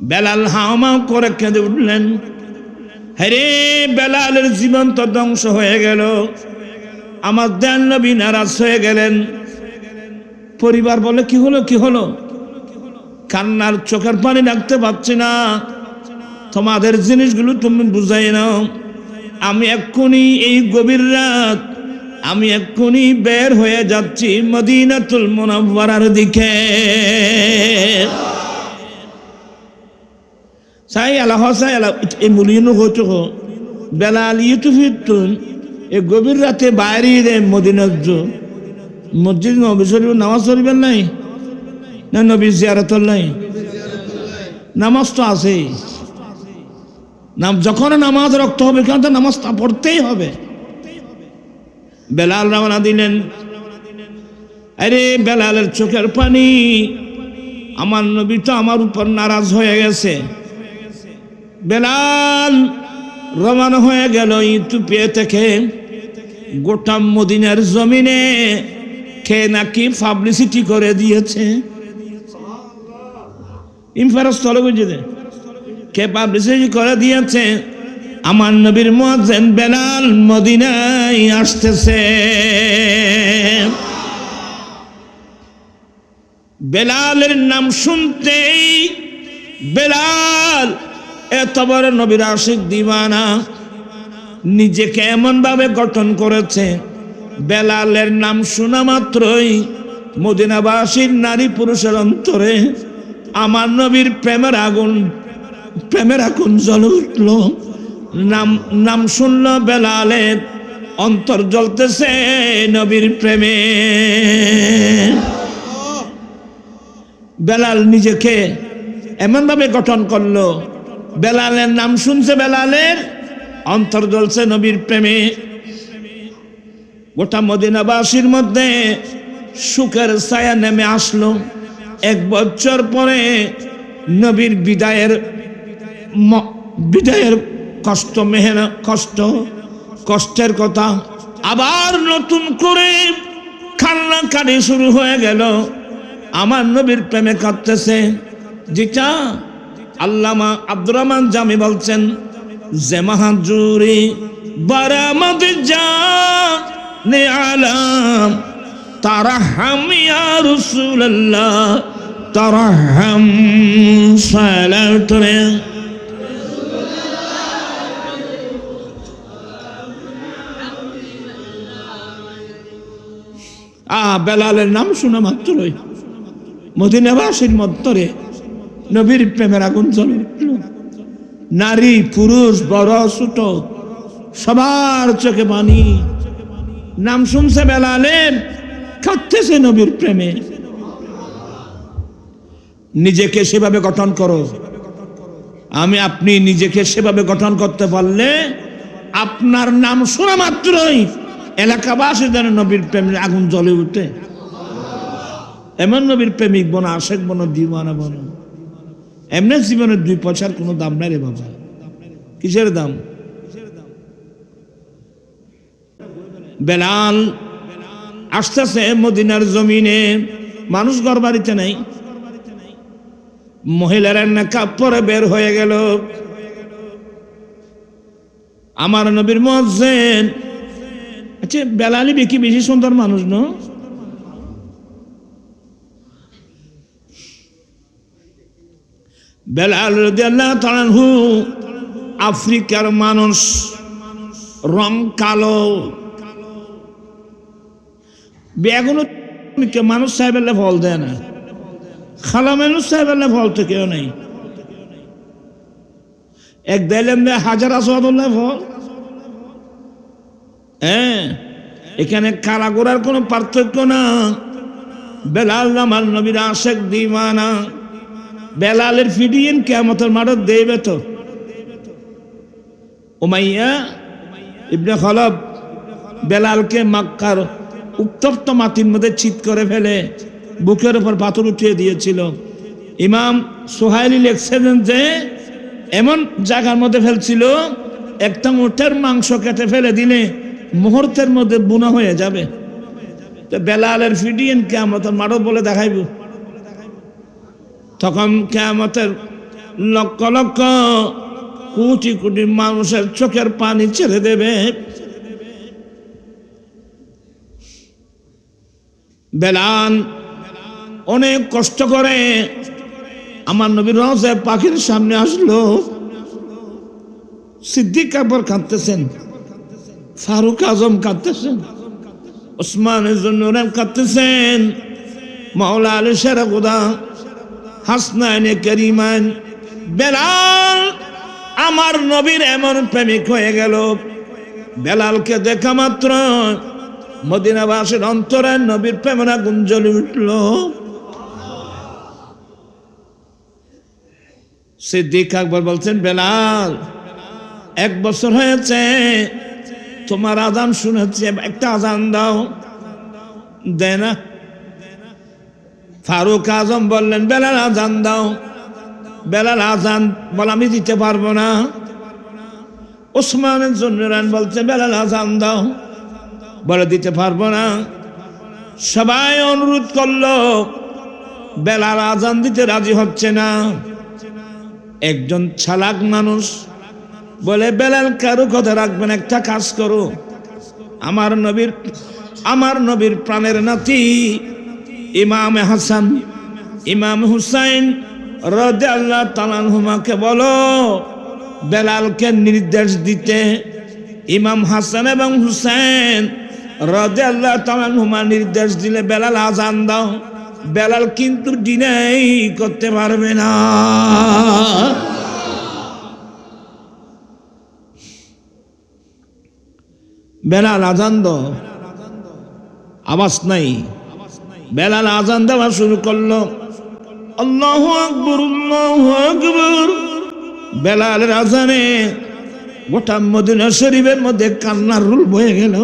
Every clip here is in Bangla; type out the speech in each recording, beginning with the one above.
বেলাল হাওমাও করে কেঁদে উঠলেন, হ্যারে বেলালের জীবন তো ধ্বংস হয়ে গেল, আমার দয়াল নবী নারাজ হয়ে গেলেন। পরিবার বলে কি হলো কি হলো? কান্নার চোখের পানি রাখতে পারছি না, তোমাদের জিনিসগুলো তুমি বুঝাই নাও। আমি এক্ষুনি এই গভীর রাত আমি এক্ষুনি বের হয়ে যাচ্ছি মদিনাতুল মুনাওয়ারার দিকে। সাই আল্লাহ সাই আল্লাহ এই মুলিনো হতো বেলাল ইউতুফিতুন এই গভীর রাতে বাইরে মদিনাত মসজিদ নবী শরীফ নামাজ পড়বেন নাই না? নবী জিয়ারত নাই? নামাজ তো আছে, যখন নামাজ রক্ত হবে কেন নামাজটা পড়তেই হবে। বেলাল রওনা দিলেন। আরে বেলালের চোখের পানি, আমার নবী তো আমার উপর নারাজ হয়ে গেছে। বেলাল রওনা হয়ে গেল ইথিওপিয়া থেকে, গোটা মদিনার জমিনে কে নাকি পাবলিসিটি করে দিয়েছে। ইনফারস্থলে বুঝে কে পাবলিসিটি করে দিয়েছে, আমার নবীর মুয়াজ্জিন বেলাল মদিনায় আসতেছে। বেলালের নাম শুনতেই বেলাল এত বড় নবীর আশিক দিওয়ানা, নিজেকে এমন ভাবে গঠন করেছে, বেলালের নাম শোনা মাত্রই মদিনাবাসীর নারী পুরুষের অন্তরে আমার নবীর প্রেমের আগুন জ্বলে উঠল। নাম শুনল বেলালের, অন্তর জ্বলতেছে নবীর প্রেমে। বেলাল নিজেকে এমন ভাবে গঠন করলো, বেলালের নাম শুনছে, বেলালের অন্তর জ্বলছে নবীর প্রেমে। গোটা মদিনাবাসীর মধ্যে সুখের ছায়া নেমে আসলো। 1 বছর পরে নবীর বিদায়ের কষ্টের কথা আবার নতুন করে কান্নাকাটি শুরু হয়ে গেল। আমার নবীর প্রেমে কাঁদতেছে। যেটা আল্লামা আব্দুর রহমান জামি বলছেন, যে মাহাজুরি বারামত জানে আলাম তারাহাম ইয়া রাসূলুল্লাহ তারাহাম সালাতুনা। বেলালের নাম শোনা মাত্রই মদিনাবাসীর মধ্যে নবীর প্রেমের আগুন জ্বলে উঠল। নারী পুরুষ বড় ছোট সবার চোখে পানি। নাম শুনছে বেলালের, কাঁদতেছে নবীর প্রেমে। নিজেকে সেভাবে গঠন করো। আপনি নিজেকে সেভাবে গঠন করতে পারলে আপনার নাম শোনা মাত্রই এলাকাবাসী যেন নবীর প্রেমের আগুন জ্বলে উঠে। এমন নবীর প্রেমিক বনো, আশেক বনো, দিওয়ানা বনো। এমনি জীবনের 2 পয়সার কোনো দাম নাই রে বাবা। কিসের দাম? বেলাল আসতেছে মদিনার জমিনে, মানুষ ঘর বাড়িতে নাই, মহিলারা নেকাব পরে বের হয়ে গেল। আমার নবীর মুয়াজ্জিন, আচ্ছা বেলালই বেশি সুন্দর মানুষ ন? বেলাল রাদিয়াল্লাহু তাআলা আনহু আফ্রিকার মানুষ, রং কালো, বেগুনো মানুষ সাহেবের ফল দেয় না, খালা মানুষ সাহেবের ফল তো কেউ নেই। এক দিলাম হাজার আসওয়াদুল্লাহ ফল। হ্যাঁ, এখানে কালা গোড়ার কোনো পার্থক্য না। বেলাল আমার নবীর আশেক দিওয়ানা। বেলালের ফিডিয়েন কিয়ামতের মাঠে দেবে তো। উমাইয়া ইবনে খলব বেলালকে মক্কার উত্তপ্ত মাটির মধ্যে চিৎ করে ফেলে বুকের উপর পাথর উঠিয়ে দিয়েছিল। ইমাম সুহাইলি লিখছেন যে এমন জায়গার মধ্যে ফেলছিল, একটা উটের মাংস কেটে ফেলে দিলে মুহূর্তের মধ্যে বুনা হয়ে যাবে। তো বেলালের ফিডিয়েন কিয়ামতের মাঠে বলে দেখাইব। তখন কিয়ামতের লক্ষ লক্ষ কোটি কোটি মানুষের চোখের পানি ছেড়ে দেবে। বেলাল অনেক কষ্ট করে আমার নবীর রওজা পাখির সামনে আসলো। সিদ্দিক আকবর কাঁদতেছেন, ফারুক আজম কাঁদতেছেন, ওসমান জুন্নুরাইন কাঁদতেছেন, মাওলা আলী শেরে খুদা, হাসনাইনে কারিমাইন। বেলাল আমার নবীর এমন প্রেমিক হয়ে গেল, বেলালকে দেখা মাত্র মদিনাবাসীর অন্তরে নবীর প্রেমের আগুন জ্বলে উঠল। সিদ্দিক আকবর বলছেন, বেলাল 1 বছর হয়েছে তোমার আজান শুনেছি, একটা আজান দাও। দেয় না। ফারুক আজম বললেন, বেলাল আজান দাও। বেলাল আজান বল, আমি দিতে পারবো না। ওসমান জুন্নুরাইন বলছে, বেলাল আজান দাও, বলে দিতে পারবো না। সবাই অনুরোধ করলো, বেলাল আজান দিতে রাজি হচ্ছে না। একজন চালাক মানুষ বলে, বেলাল কারো কথা রাখবেন, একটা কাজ করো, আমার নবীর প্রাণের নাতি ইমাম হাসান, ইমাম হুসাইন রাদিয়াল্লাহু তাআলা আনহুমাকে বলো বেলালকে নির্দেশ দিতে। ইমাম হাসান এবং হুসাইন রাদিয়াল্লাহু তাআলা আনহুমা নির্দেশ দিলে, বেলাল আজান দাও। বেলাল কিন্তু ডিনাই করতে পারবে না। বেলাল আজান দাও, আওয়াজ নাই। বেলাল আজান দেওয়া শুরু করলো, আল্লাহু আকবার, আল্লাহু আকবার। বেলালের আজানে গোটা মদিনা শরীফের মধ্যে কান্নার রুল বয়ে গেল।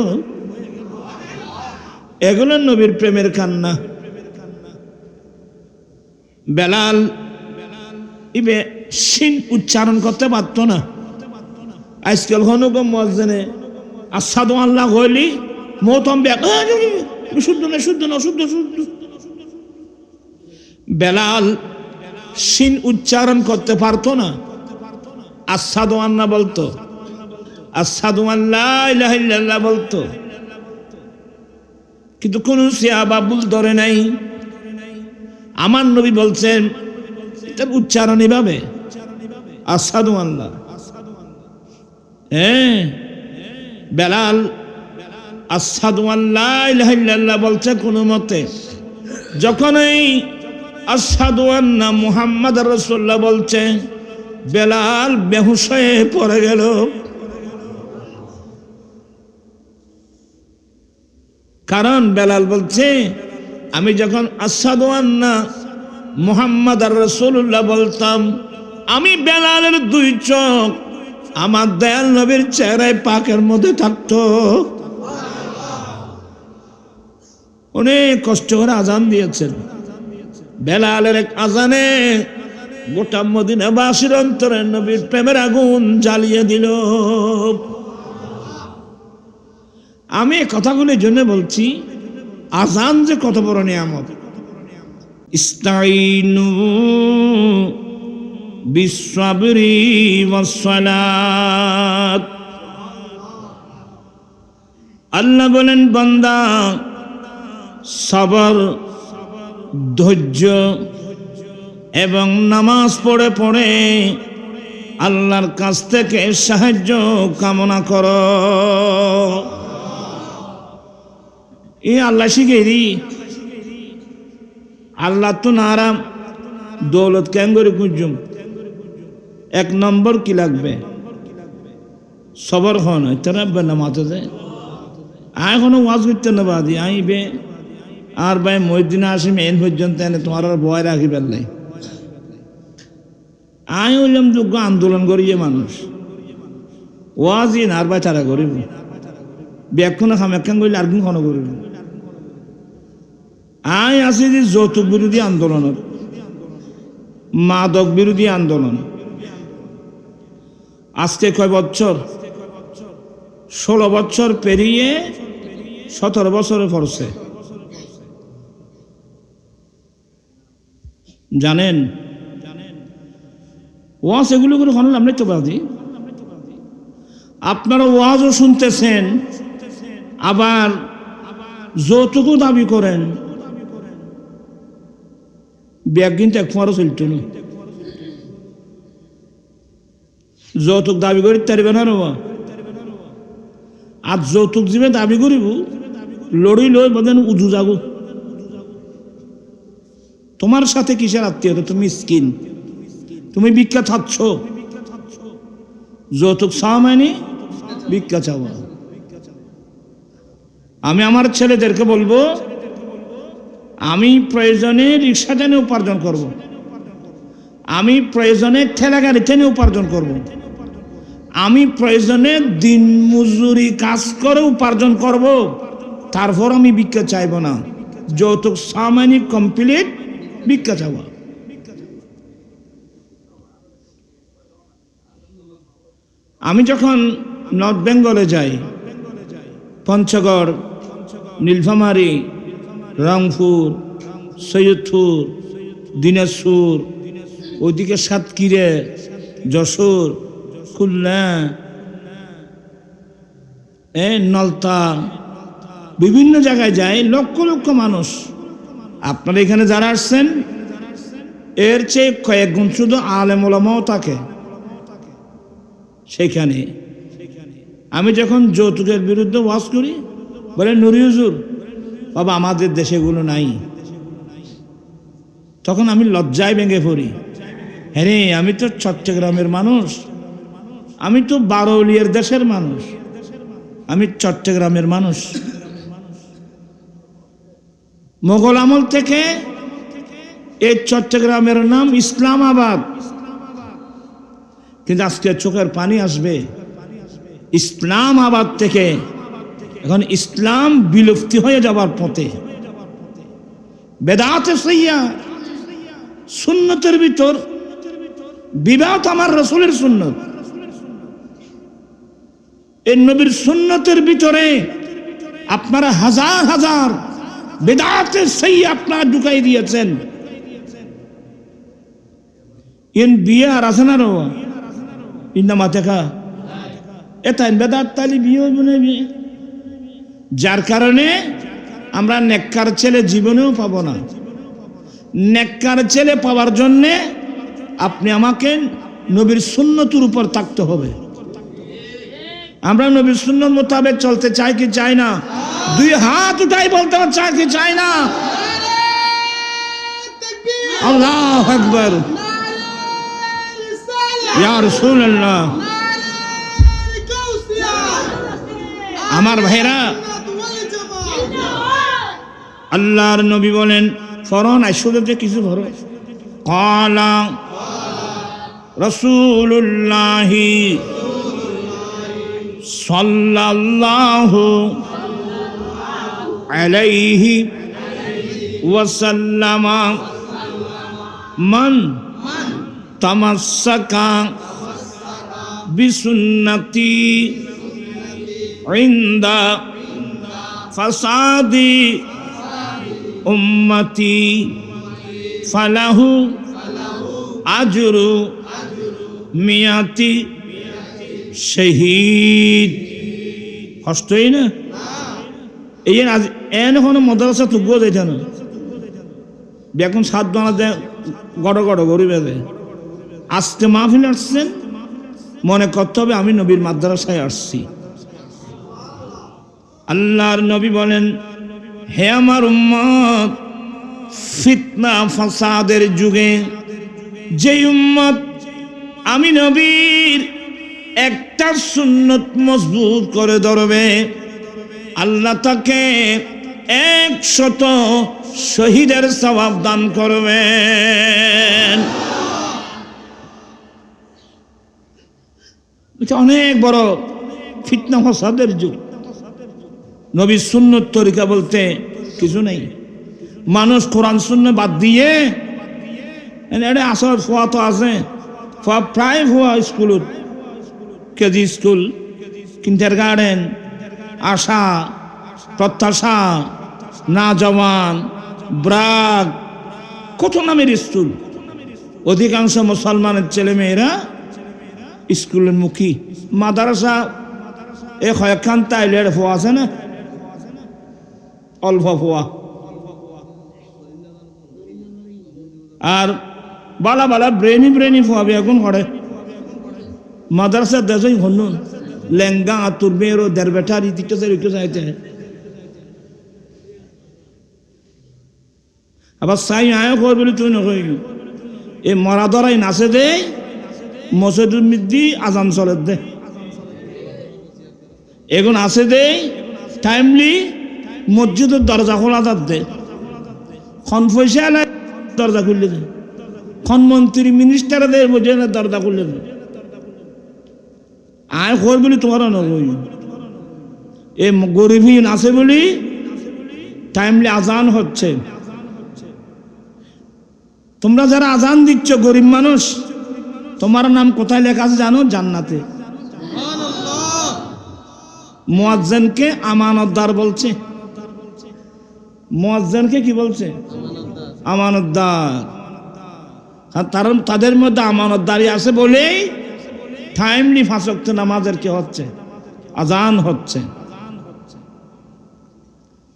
এগুলো নবীর প্রেমের কান্না। বেলাল ইবে শিন উচ্চারণ করতে পারতো না। আজকাল হনুকম মসজিদে আসাদু আল্লাহ হইলি মৌতম শুদ্ধ না, শুদ্ধ না, শুদ্ধ শুদ্ধ। বেলাল শিন উচ্চারণ করতে পারতো না, আসাদু আল্লাহ বলতো, আসাদু আল্লাহ ইলাহা ইল্লাল্লাহ বলতো, কিন্তু কোন সাহাবাবুল ধরে নাই। আমার নবী বলছেন এটা উচ্চারণ এভাবে, আসাদু আল্লাহ। হ্যাঁ, বেলাল আসাদু আল্লাহ ইলাহা ইল্লাল্লাহ বলছে কোনো মতে। যখন এই আসাদু আন্না মুহাম্মদ রাসূলুল্লাহ বলছে, বেলাল বেহুশ হয়ে পড়ে গেল। কারণ বেলাল বলছে, আমি যখন আসাদু আন্না মুহাম্মদ রাসূলুল্লাহ বলতাম, আমি বেলালের 2 চোখ আমার দয়াল নবীর চেহারায় পাকের মধ্যে থাকতো। অনেক কষ্ট করে আজান দিয়েছেন। বেলালের এক আজানে গোটা মদিনাবাসীর অন্তরে নবীর প্রেমের আগুন জ্বালিয়ে দিল। আমি এই কথাগুলির জন্য বলছি, আজান যে কত বড় নিয়ামত। ইস্তাইনু বিসসাবরি ওয়াসসালাত। আল্লাহ বলেন, বান্দা সবর, ধৈর্য এবং নামাজ পড়ে পড়ে আল্লাহর কাছ থেকে সাহায্য কামনা করো। এই আল্লাহ শিখেরি। আল্লাহ তো নারাম দৌলত কেন করে খুঁজুম। 1 নম্বর কি লাগবে? সবর হন তারা নামাতে যায়। এখনো ওয়াজ করতে না বাদি আইবে আর ভাই মসজিদে আসিম এন পর্যন্ত এনে তোমার আর ভয় রাখি পেলাই। আই হইলাম যোগ্য আন্দোলন করিয়ে মানুষ ওয়াজি না আর ভাই তারা করিব ব্যাখ্যান খামেক্ষান করলে আর কোনো করিব। আই আছি যে যৌতুক বিরোধী আন্দোলনের, মাদক বিরোধী আন্দোলন। আজকে কয় বছর? 16 বছর পেরিয়ে 17 বছরে পড়ছে। জানেন ওয়াজ এগুলো করে শুনলাম না তো বাদি, আপনারা ওয়াজও শুনতেছেন আবার যৌতুকও দাবি করেন, ব্যাগ কিন্তু এক ফোঁয়ারও চলত না। যৌতুক দাবি করি তারিবে না রবা, আর যৌতুক যিমে দাবি করিব লড়ি লই বলেন উজু যাগো, তোমার সাথে কিসের আত্মীয়তা? তুমি মিসকিন, তুমি ভিক্ষা চাচ্ছ, যৌতুক চাওয়া মানে ভিক্ষা চাওয়া। আমি আমার ছেলেদেরকে বলবো, আমি প্রয়োজনে রিক্সা টেনে উপার্জন করব, আমি প্রয়োজনে ঠেলা গাড়ি টেনে উপার্জন করব, আমি প্রয়োজনে দিন মজুরি কাজ করে উপার্জন করব, তারপর আমি ভিক্ষা চাইব না। যৌতুক সামানি কমপ্লিট ভিক্ষা চাওয়া। আমি যখন নর্থ বেঙ্গলে যাই, পঞ্চগড়, নীলফামারী, রংপুর, সৈয়দপুর, দিনাজপুর, ওইদিকে সাতক্ষীরা, যশোর, খুলনা, নলতা, বিভিন্ন জায়গায় যাই, লক্ষ লক্ষ মানুষ। আপনারা এখানে যারা আসছেন এর চেয়ে কয়েক গুণ শুধু আলেম ওলামাও থাকে সেখানে। আমি যখন যৌতুকের বিরুদ্ধে ওয়াজ করি, বলে নুরি হুজুর বাবা আমাদের দেশে এগুলো নাই, তখন আমি লজ্জায় ভেঙে পড়ি। হ্যাঁ রে, আমি তো চট্টগ্রামের মানুষ, আমি তো বারৌলিয়ার দেশের মানুষ, আমি চট্টগ্রামের মানুষ। মোগল আমল থেকে এই চট্টগ্রামের নাম ইসলামাবাদ, কিন্তু আজকে চোখের পানি আসবে। ইসলামাবাদ থেকে এখন ইসলাম বিলুপ্তি হয়ে যাবার পথে। বেদাতে সাইয়্যা, সুন্নতের ভিতর বিবাদ আমার রসুলের সুন্নত, এই নবীর সুন্নতের ভিতরে আপনারা হাজার হাজার বেদাতে সাইয়্যা আপনারা ঢুকাই দিয়েছেন। ইন বিয়ে আর আছে না রো ইন্নামা দেখা এটা বেদাত তালি বিয়ে হইব না বিয়ে, যার কারণে আমরা নেককার ছেলে জীবনেও পাবো না। নেককার ছেলে পাওয়ার জন্যে আপনি আমাকে নবীর সুন্নতের উপর থাকতে হবে। আমরা নবীর সুন্নত মোতাবেক চলতে চাই কি চাই না? দুই হাত উঠাই বলতে চাই কি চাই না? আল্লাহু আকবার, ইয়া রাসূলুল্লাহ। আমার ভাইরা, আল্লাহর নবী বলেন ফরন আইসুদে কিছু ভরো। ক্বালা রাসূলুল্লাহ সাল্লাল্লাহু আলাইহি ওয়াসাল্লাম মান তামাসসাকা বিসুন্নতি ইনদা ফাসাদি উম্মতি ফালাহু আজরু মিয়াতি শহীদ। কষ্টই না এই আজ এখন মাদ্রাসা তুগো যাইতে না, এখন 7 দানা দেয় গড় গড় গরিবে দেয়। আজকে মাহফিল আসছেন, মনে করতে হবে আমি নবীর মাদ্রাসায় আসছি। আল্লাহর নবী বলেন, হে আমার উম্মত, ফিতনা ফাসাদের যুগে যে উম্মত আমি নবীর একটা সুন্নত মজবুত করে ধরবে, আল্লাহ তাকে 100 শহীদের সওয়াব দান করবেন। এটা অনেক বড় ফিতনা ফাসাদের যুগ। নবীর সুন্নত তরিকা বলতে কিছু নেই। মানুষ কোরআন সুন্নাহ বাদ দিয়ে এটা আসল ফোয়া তো আছে, ফোয়া প্রায় ফোয়া স্কুলত, কেজি স্কুল, কিন্ডারগার্টেন, আশা, প্রত্যাশা, না জওয়ান, ব্রাক, কত নামের স্কুল। অধিকাংশ মুসলমানের ছেলে মেয়েরা স্কুলের মুখী। মাদ্রাসা এ কয়েকখান তাইলের ফোয়া আছে না, অল্প ফোয়া, আর বালা বালা ব্রেনি ফোয়া বেগুন করে মাদ্রাসা দেশই হনুন লেঙ্গা আতুর মেয়েরও দেড় বেটার ইতিকে চাইতে। আবার সাই আয় কর বলে তুই নকই এই মরা ধরাই নাচে দে মসজিদুল মিদ্দি আজান চলে দে এখন আছে দে টাইমলি মসজিদের দরজা খোলা তার দে খন পয়সা দরজা খুললে দে খন মন্ত্রী মিনিস্টারদের বোঝে না দরজা খুললে দে আয় কর বলে তোমার নকই এ গরিবহীন আছে বলি টাইমলি আজান হচ্ছে। তোমরা যারা আজান দিচ্ছ গরিব মানুষ, তোমার নাম কোথায় লেখা আছে জানো? জান্নাতে। মুয়াজ্জিনকে আমানতদার বলছে। মুয়াজ্জিনকে কি বলছে? আমানতদার। তাদের মধ্যে আমানতদারি আছে বলেই টাইমলি 5 ওয়াক্ত নামাজের কি হচ্ছে? আজান হচ্ছে।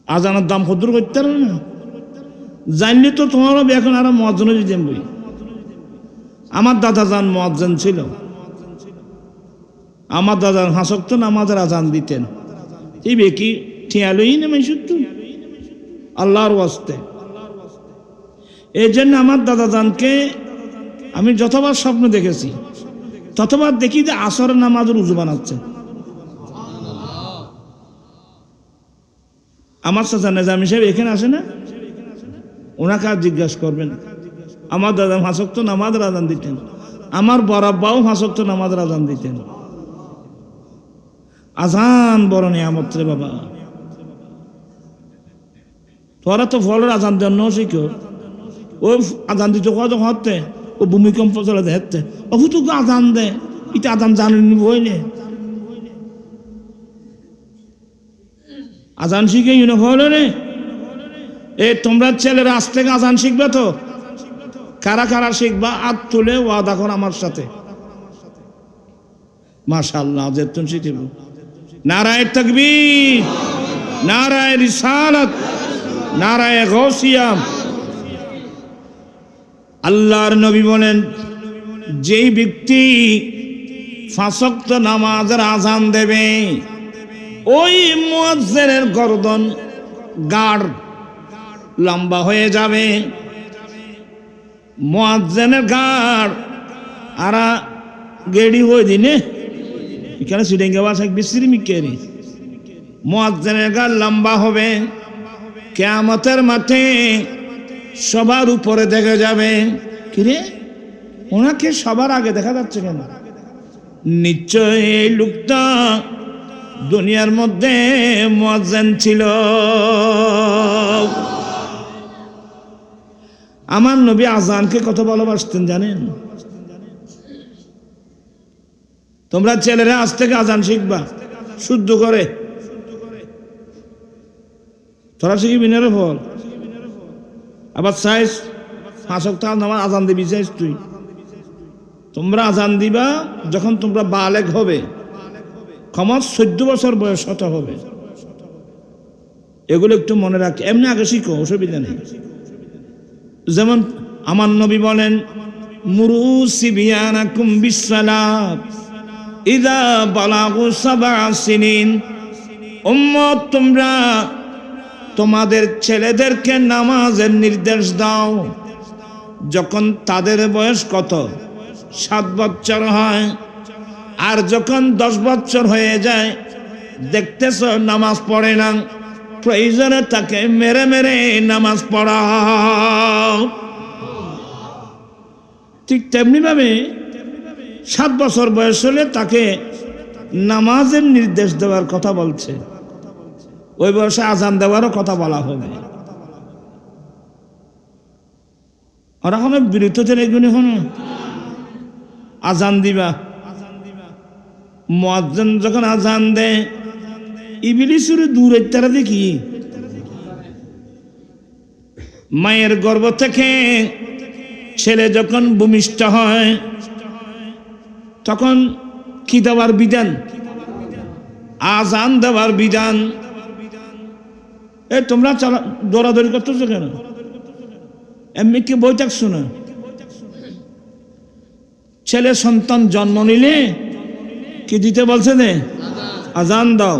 আজানের দাম কত করতে পারবে না জানলে তো তোমারও এখন আরো মুয়াজ্জিনও দিতেন বই। আমার দাদা যান মুয়াজ্জিন ছিল, আমার দাদার 5 ওয়াক্ত নামাজের আজান দিতেন। এই বেকি ঠিয়ালই না মাইসুত্তু আল্লাহর ওয়াস্তে। এই জন্য আমার দাদা জানকে আমি যতবার স্বপ্ন দেখেছি ততবার দেখি যে আসরের নামাজের উজু বানাচ্ছে। আমার চাচা নিজামী সাহেব এখানে আসে না, ওনাকে আর জিজ্ঞাসা করবেন। আমার দাদা 5 ওয়াক্ত নামাজের আজান দিতেন, আমার বড় আব্বাও 5 ওয়াক্ত নামাজের আজান দিতেন। আজান বড় নিয়ামত রে বাবা। তোরা তো ফলের আজান দেন শিখো। ও আজান দিতে কত হতে ও ভূমিকম্প চলে দেখতে অভূত আজান দে এটা আজান জানেনি বইলে আজান শিখে ইউনিফর্ম রে। এ তোমরা ছেলেরা আজ থেকে আজান শিখবে তো? কারা কারা শিখবা? হাত তুলে ওয়াদা কর আমার সাথে। মাশাআল্লাহ যেতুন শিখিব। নারায়ে তাকবীর, নারায়ে রিসালাত, নারায়ে গাউসিয়া। আল্লাহর নবী বলেন যেই ব্যক্তি 5 ওয়াক্ত নামাজের আজান দেবে ওই মুয়াজ্জিনের গর্দন গাড় লম্বা হয়ে যাবে। মুয়াজ্জিনের গাড় আরা গেড়ি হয়ে দিনে এখানে সিডেঙ্গা বাসা বিশ্রি মিকেরি মুয়াজ্জিনের গাড় লম্বা হবে। কিয়ামতের মাঠে সবার উপরে দেখা যাবে। কিরে ওনাকে সবার আগে দেখা যাচ্ছে কেন? নিশ্চয় এই লোকটা দুনিয়ার মধ্যে মুয়াজ্জিন ছিল। আমার নবী আজানকে কত ভালোবাসতেন জানেন? তোমরা ছেলেরা আজ থেকে আজান শিখবা শুদ্ধ করে। তোরা শিখবি না রে ফল। আবার চাইস 5 ওয়াক্ত নামাজ আজান দিবি চাইস তুই। তোমরা আজান দিবা যখন তোমরা বালেগ হবে, কমাস 14 বছর বয়স হতে হবে। এগুলো একটু মনে রাখ। এমনি আগে শিখো, অসুবিধা নেই। যেমন আমার নবী বলেন মুরু সিবিয়ানাকুম বিসসালাত ইযা বালাগু 7 সিনিন। উম্মত তোমরা তোমাদের ছেলেদেরকে নামাজের নির্দেশ দাও যখন তাদের বয়স কত? 7 বছর হয়। আর যখন 10 বছর হয়ে যায় দেখতেছ নামাজ পড়ে না, প্রয়োজনে তাকে মেরে মেরে নামাজ পড়াও। ঠিক তেমনি ভাবে 7 বছর বয়স হলে তাকে নামাজের নির্দেশ দেওয়ার কথা বলছে। ওই বয়সে আজান দেওয়ারও কথা বলা হবে। আর এখন বিরুদ্ধে এগুলি হন আজান দিবা। মুয়াজ্জিন যখন আজান দেয় ইবলিসের দূরে তারা দেখি মায়ের গর্ভ থেকে ছেলে যখন ভূমিষ্ঠ হয় তখন কি দেওয়ার বিধান? আজান দেওয়ার বিধান। তোমরা দৌড়াদৌড়ি করতেছো কেন? এমনি কি বই থাকছো না? ছেলে সন্তান জন্ম নিলে কি দিতে বলছে? আজান দাও।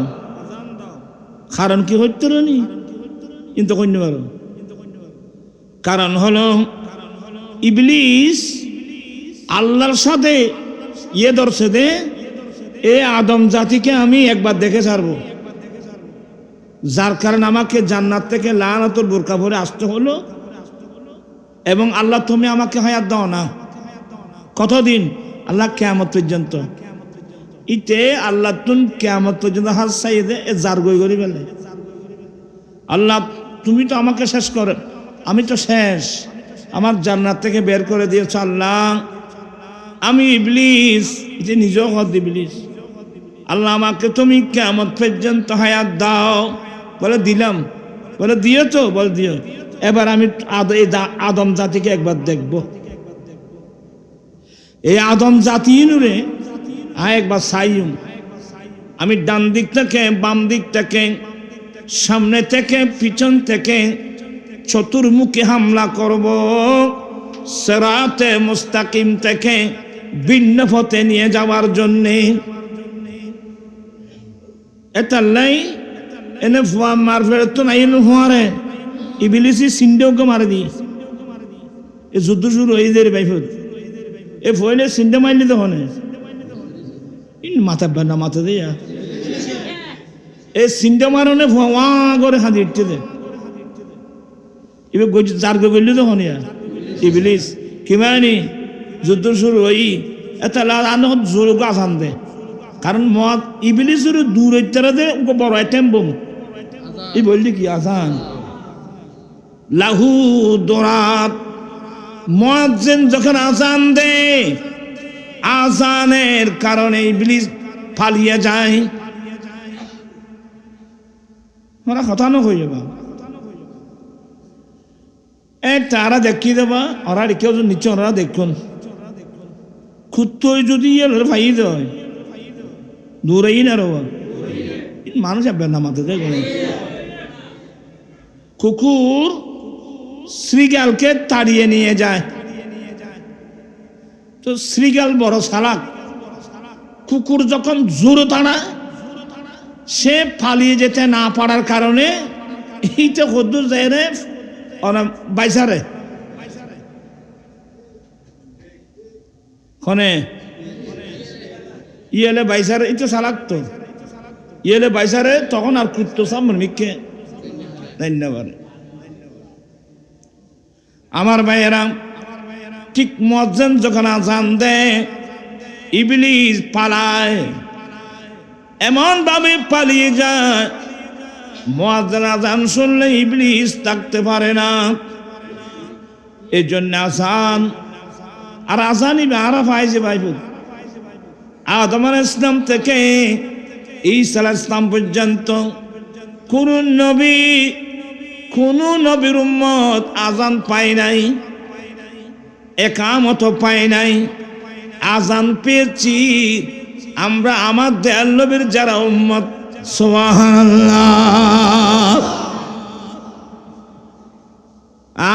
কারণ কি হইতে নি কিন্তু কইতে পারো। কারণ হলো ইবলিস আল্লাহর সাথে ধরছে দে এ আদম জাতিকে আমি একবার দেখে ছাড়বো, যার কারণে আমাকে জান্নাত থেকে লানাতুল বোরকা পরে আসতে হলো। এবং আল্লাহ তুমি আমাকে হায়াত দাও না। কতদিন? আল্লাহ কিয়ামত পর্যন্ত। ইতে আল্লাহ তুন কিয়ামত পর্যন্ত হাত চাইয়ে যার গই করি ফেলে। আল্লাহ তুমি তো আমাকে শেষ করে, আমি তো শেষ, আমার জান্নাত থেকে বের করে দিয়েছ আল্লাহ। আমি ইবলিস, এটা নিজেও হদ ইবলিস। আল্লাহ আমাকে তুমি কিয়ামত পর্যন্ত হায়াত দাও। বলে দিলাম। বলে দিও তো? বলে দিও। এবার আমি আদম জাতিকে একবার দেখব। এই আদম জাতি নুরে একবার চাইম। আমি ডান দিক থেকে বাম দিক থেকে সামনে থেকে পিছন থেকে চতুর্মুখী হামলা করব, সিরাতে মুস্তাকিম থেকে ভিন্ন পথে নিয়ে যাওয়ার জন্যে। এটাই এনে ফুয়া মার ফেরত তো নাই ফুয়ারে ইবলিসি সিন্ডেওকে মারে দি। এ যুদ্ধ শুরু হয়ে যায় বাইফত। এ ফয়লে সিন্ডে মারলি তখন মাথা বেনা মাথা দিয়া এ সিন্ডে মারনে ফুয়া করে হাঁদি উঠতে দে। এবার যার গলি তখন ইবলিস কি মানে যুদ্ধ শুরু হই এটা জোর গাছ আনতে। কারণ মদ ইবলিস দূর দে বড় টেম্বম এই বললি কি আজান লাহু দোরাত। মুয়াজ্জিন যখন আজান দে আজানের কারণে ইবলিস পালিয়ে যায়। ওরা কথা নকই যাবা তারা দেখিয়ে দেবা। ওরা কেউ নিচ্ছে ওরা দেখুন খুঁড়তে যদি ভাই দেয় দূরেই না রবা মানুষ আপনার নামাতে দেয়। কুকুর শ্রীগালকে তাড়িয়ে নিয়ে যায়। তো শ্রীগাল বড় চালাক। কুকুর যখন জোরে তাড়ায় সে পালিয়ে যেতে না পারার কারণে এইটা কদ্দুর যায় রে বাইসারে খনে ইয়েলে বাইসারে এই তো চালাক তো ইয়েলে বাইসারে তখন আর কুত্তো সামনে মিখে ধন্যবাদ। আমার ভাইয়েরা ঠিক মুয়াজ্জিন যখন আজান দেয় ইবলিস পালায়, এমন ভাবে পালিয়ে যায় মুয়াজ্জিন আজান শুনলে ইবলিস থাকতে পারে না। এই জন্য আজান আর আজানই আরাফায় যে ভাইব আদম আলাইহিস সালাম থেকে ঈসা আলাইহিস সালাম পর্যন্ত কোন নবীর উম্মত আজান পায় নাই, একামত পায় নাই। আজান পেয়েছি আমরা আমার দয়াল নবীর যারা উম্মত। সুবহানাল্লাহ।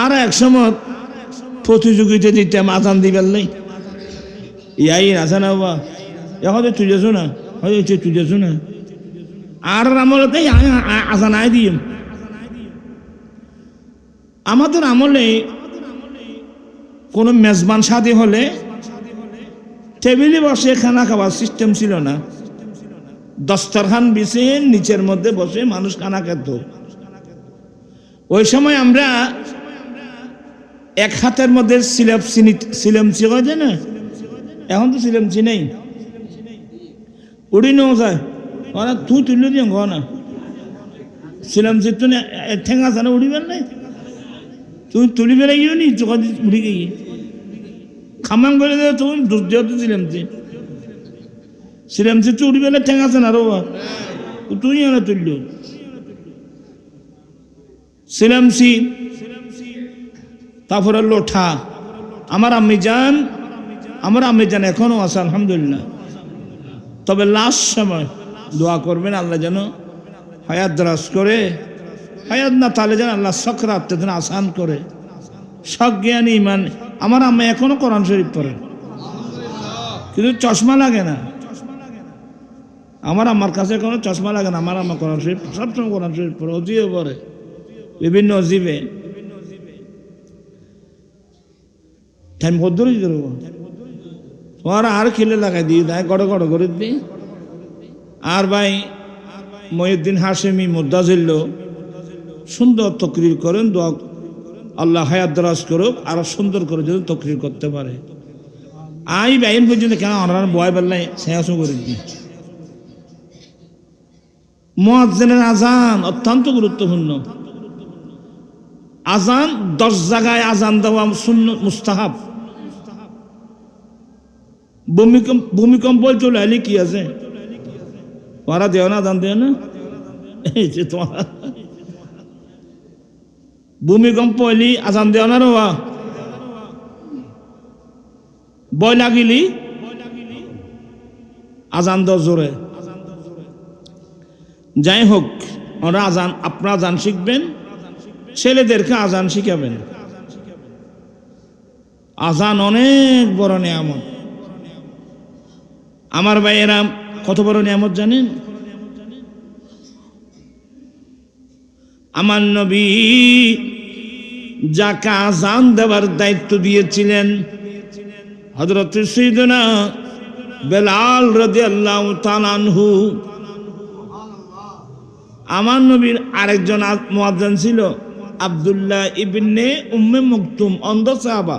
আর এক সময় প্রতিযোগিতা দিতাম আজান দিবার নেই ইয়াই আছে না বাবা এখন তুই যাচ্ছ না হয়তো তুই যাচ্ছ না আর আমলতে আজান আয় দিম। আমাদের আমলে কোনো মেজবান শাদী হলে টেবিলে বসে খানা খাওয়ার সিস্টেম ছিল না। দস্তরখান বিছিয়ে নিচের মধ্যে বসে মানুষ খানা খেত। ওই সময় আমরা এক হাতের মধ্যে সিলেমচি হয় না, এখন তো সিলেমচি নেই, উড়ি নেওয়া যায় ওরা তুই তুলে দিয়ে ঘর না সিলেমচি তো ঠেঙ্গা আছে না উড়িবেন নাই তুই তুলি বেড়ে গিয়ে নি চোখা উড়ি গিয়ে খামাং করে দেবে তুমি যেহেতু সিলেমচি তো উড়ি বেলে ঠেঙ্গা আছে না রো তুই না তুলল সিলেমচি তারপরে লোঠা আমার আম্মি জান এখনো আছে আলহামদুলিল্লাহ। তবে লাস্ট সময় দোয়া করবেন আল্লাহ যেন হায়াত দরাজ করে, হায়াত না তাহলে যেন আল্লাহ সকরাত যেন আসান করে। সজ্ঞানী ইমান। আমার আম্মা এখনো কোরআন শরীফ পড়ে, কিন্তু চশমা লাগে না। আমার আম্মার কাছে কোনো চশমা লাগে না। আমার আম্মা কোরআন শরীফ সবসময় কোরআন শরীফ পড়ে, অজিবে পড়ে, বিভিন্ন অজিবে। টাইম কত ধরো তোমার আর খেলে লাগাই দিই, তাই গড় গড় করে দিই। আর ভাই মহিউদ্দিন হাশেমি মুদ্দাজিল্ল সুন্দর তকরির করেন, দোয়া আল্লাহ হায়াত দরাজ করুক, আরো সুন্দর করে যদি তকরির করতে পারে। আই বাইন পর্যন্ত কেন অনার বয় বেলায় শেষ করে দিই। মুয়াজ্জিনের আজান অত্যন্ত গুরুত্বপূর্ণ। আজান 10 জায়গায় আজান দেওয়া সুন্নাত মুস্তাহাব। ভূমিকম্প চলে আলি কি আছে, ওরা দেও না, আজান দেও না। এই যে তোমার ভূমিকম্প এলি আজান দেও না, রোয়া বয় লাগিলি আজান দেওয়া জোরে। যাই হোক, ওরা আজান, আপনারা আজান শিখবেন, ছেলেদেরকে আজান শিখাবেন। আজান অনেক বড় নিয়ামত। আমার ভাইয়েরা কত বড় নিয়ামত জানেন? আমার নবী যাকে আজান দেওয়ার দায়িত্ব দিয়েছিলেন হযরত সাইয়্যিদুনা বেলাল রাদিয়াল্লাহু তাআলা আনহু। আমার নবীর আরেকজন মুয়াজ্জিন ছিল আব্দুল্লাহ ইবনে উম্মে মাকতুম, অন্ধ সাহাবা।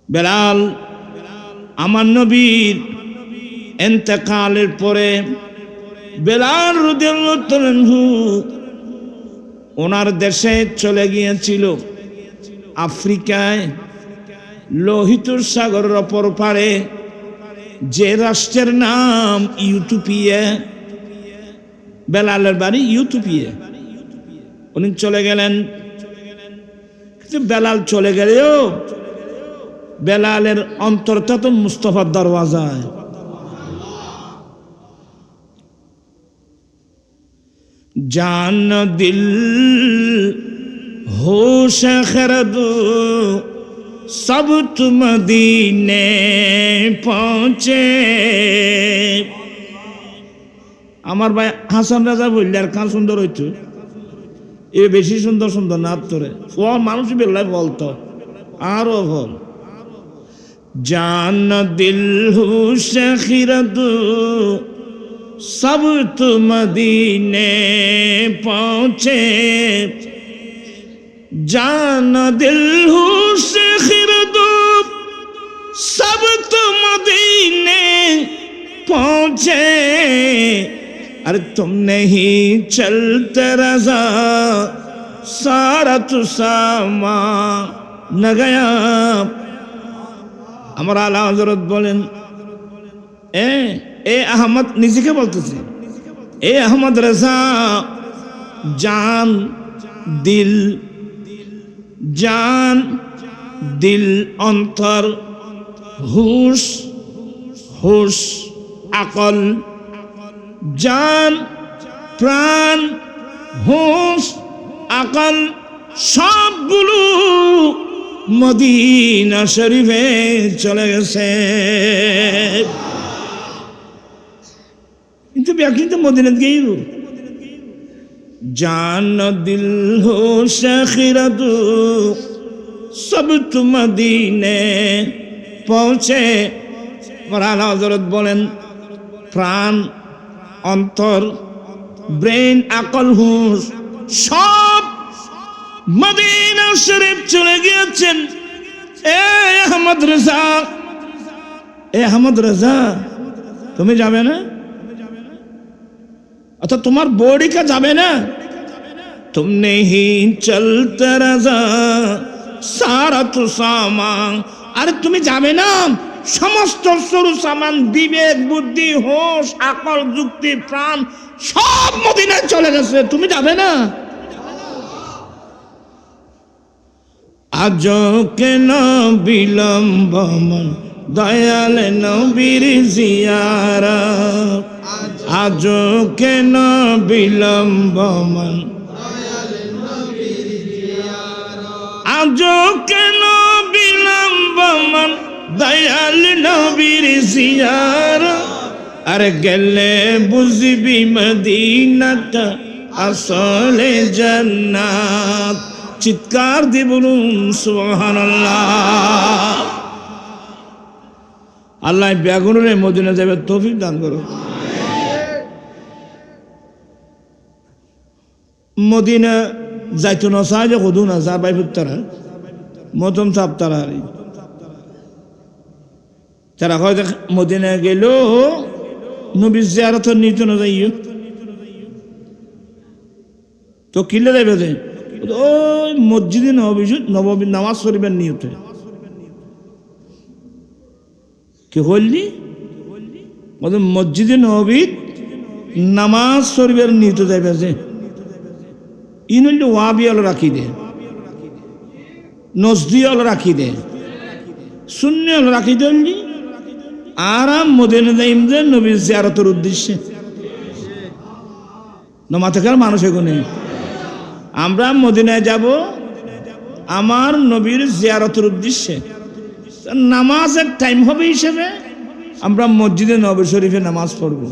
বেলাল আমার নবীর ইন্তেকালের পরে বেলাল রাদিয়াল্লাহু তাআলা আনহু ওনার দেশে চলে গিয়েছিল, আফ্রিকায় লোহিত সাগরের অপর পারে যে রাষ্ট্রের নাম ইউটোপিয়া। বেলালের বাড়ি ইউটোপিয়া। উনি চলে গেলেন, কিন্তু বেলাল চলে গেলেও বেলালের অন্তরটা তো মুস্তাফার দরওয়াজায়। জান দিল হোশ খরদু সব তুম মদিনে পৌঁছে। আমার ভাই হাসান রাজা বললে আর কান সুন্দর হইতো, এ বেশি সুন্দর সুন্দর নাচ তোরে ও মানুষ বেলায় বলতো আরো বল। জান দিল হুশ খিরদু সব তো মদিনে পৌঁছে। জান দিল হুশ খিরদু সব তো মদিনে পৌঁছে। अरे तुम नहीं चलते रजा सारा तू सामा न गया। আমার আলা হযরত বলেন, এ আহমদ, নিজেকে বলতেছে, এ আহমদ রেজা, জান দিল অন্তর, হুশ হুশ আকল, জান প্রাণ, হুশ আকল সবগুলো মদিনা শরীফে চলে গেছে। কিন্তু ব্যক্তি তো মদিনা গেইল। জান দিল হোশ খিরদু সব তো মদিনে পৌঁছে। মাওলানা হযরত বলেন, প্রাণ, অন্তর, ব্রেন, আকল, হুশ সব মদিনা শরীফ চলে গিয়েছেন। এ আহমদ রেজা তুমি যাবে না? অর্থাৎ তোমার বডিকা যাবে না? তুম নেহি চলতে রাজা সারা তু সামান। আরে তুমি যাবে না? সমস্ত সরু সামান, বিবেক, বুদ্ধি, হোশ, আকল, যুক্তি, প্রাণ সব মদিনায় চলে গেছে, তুমি যাবে না? আজও কেন বিলম্ব মন দয়াল নবীর জিয়ারত, আজও কেন বিলম্ব মন, আজও কেন বিলম্ব মন দয়াল নবীর জিয়ারত, আর গেলে বুঝবি মদিনাটা আসলে জান্নাত। চিৎকার দিয়ে বলুন সুবহানাল্লাহ। আল্লাহ বেগুনের মদিনা যাবে তৌফিক দান করো। মদিনা যাইতো না সাহায্য কদু না যা বাই তারা মতন চাপ তারা তারা হয়তো মদিনা গেল নবীর জিয়ারত নিত না যাইও তো কিলে যাবে যে ওই মসজিদে নববী নামাজ শরীফের নিয়তে কি বললি মসজিদে নবী নামাজ শরীফের নিয়তে যাবে যে ইন হইলে ওয়াবিয়াল রাখি দে, নজদিয়াল রাখি দে, শূন্যল রাখি দে, আরাম মদিনা যাইম যে নবীর জিয়ারতের উদ্দেশ্যে নমাতেকার মানুষ এগুনে আমরা মদিনায় যাব আমার নবীর জিয়ারতের উদ্দেশ্যে। নামাজের টাইম হবে হিসেবে আমরা মসজিদে নবী শরীফে নামাজ পড়ব।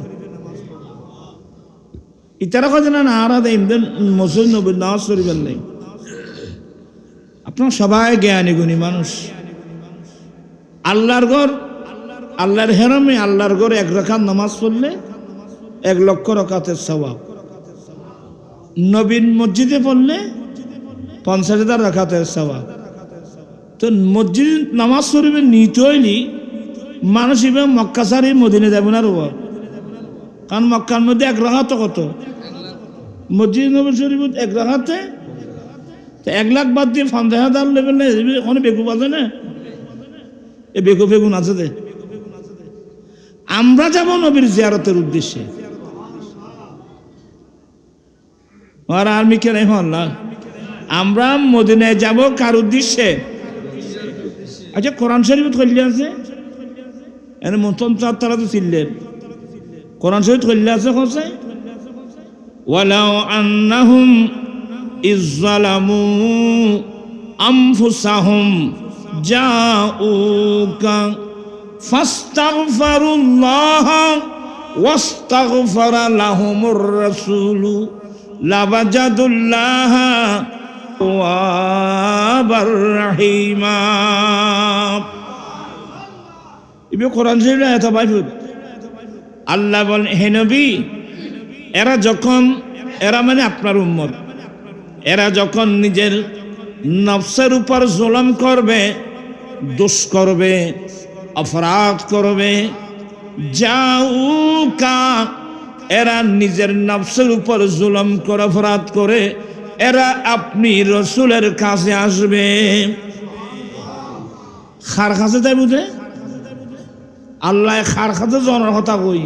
ইতারা কথা না আরা দেন মসজিদ নবীর নামাজ শরীফের নেই। আপনার সবাই জ্ঞানী গুণী মানুষ। আল্লাহর ঘর, আল্লাহর হেরমে আল্লাহর ঘরে 1 রাকাত নামাজ পড়লে 1 লক্ষ রাকাতের সওয়াব, নবীর মসজিদে পড়লে 50,000 রাকাতের সওয়াব। তো মসজিদ নামাজ শরীফে নিতে হইলি মানুষ এবার মক্কা সারি মদিনে যাবে না রোয়া, কারণ মক্কার মধ্যে 1 রাকাত কত, মসজিদ নবী শরীফ 1 রাকাতে 1 লাখ বাদ দিয়ে 50,000 লেভেল নেই। ওখানে বেকুব আছে না, এ বেকুব বেগুন আছে দে। আমরা যাব নবীর জিয়ারতের উদ্দেশ্যে। আর আর্মি কে নাই আল্লাহ, আমরা মদিনায় যাব কার উদ্দেশ্যে? আচ্ছা কোরআন শরীফ খুললে আছে এনে মতন তারা তো ছিলেন কোরআন শরীফ খুললে আছে কসে ওয়ালাউ আন্নাহুম ইজ্জালামু আনফুসাহুম জাউকা ফাস্তাগফিরুল্লাহ ওয়াস্তাগফারা লাহুমুর রাসূলু লাওয়াজাদুল্লাহ তাওয়াবার রহিমা। ইবে কোরআন শরীফে এত বাইফুত আল্লাহ বলেন, হে নবী, এরা মানে আপনার উম্মত, এরা যখন নিজের নফসের উপর জুলুম করবে, দোষ করবে, অপরাধ করবে, জাউকা, এরা নিজের নফসের উপর জুলুম করে অপরাধ করে এরা আপনি রসুলের কাছে আসবে। খার কাছে তাই বুঝে আল্লাহ খার কাছে জনের কথা কই,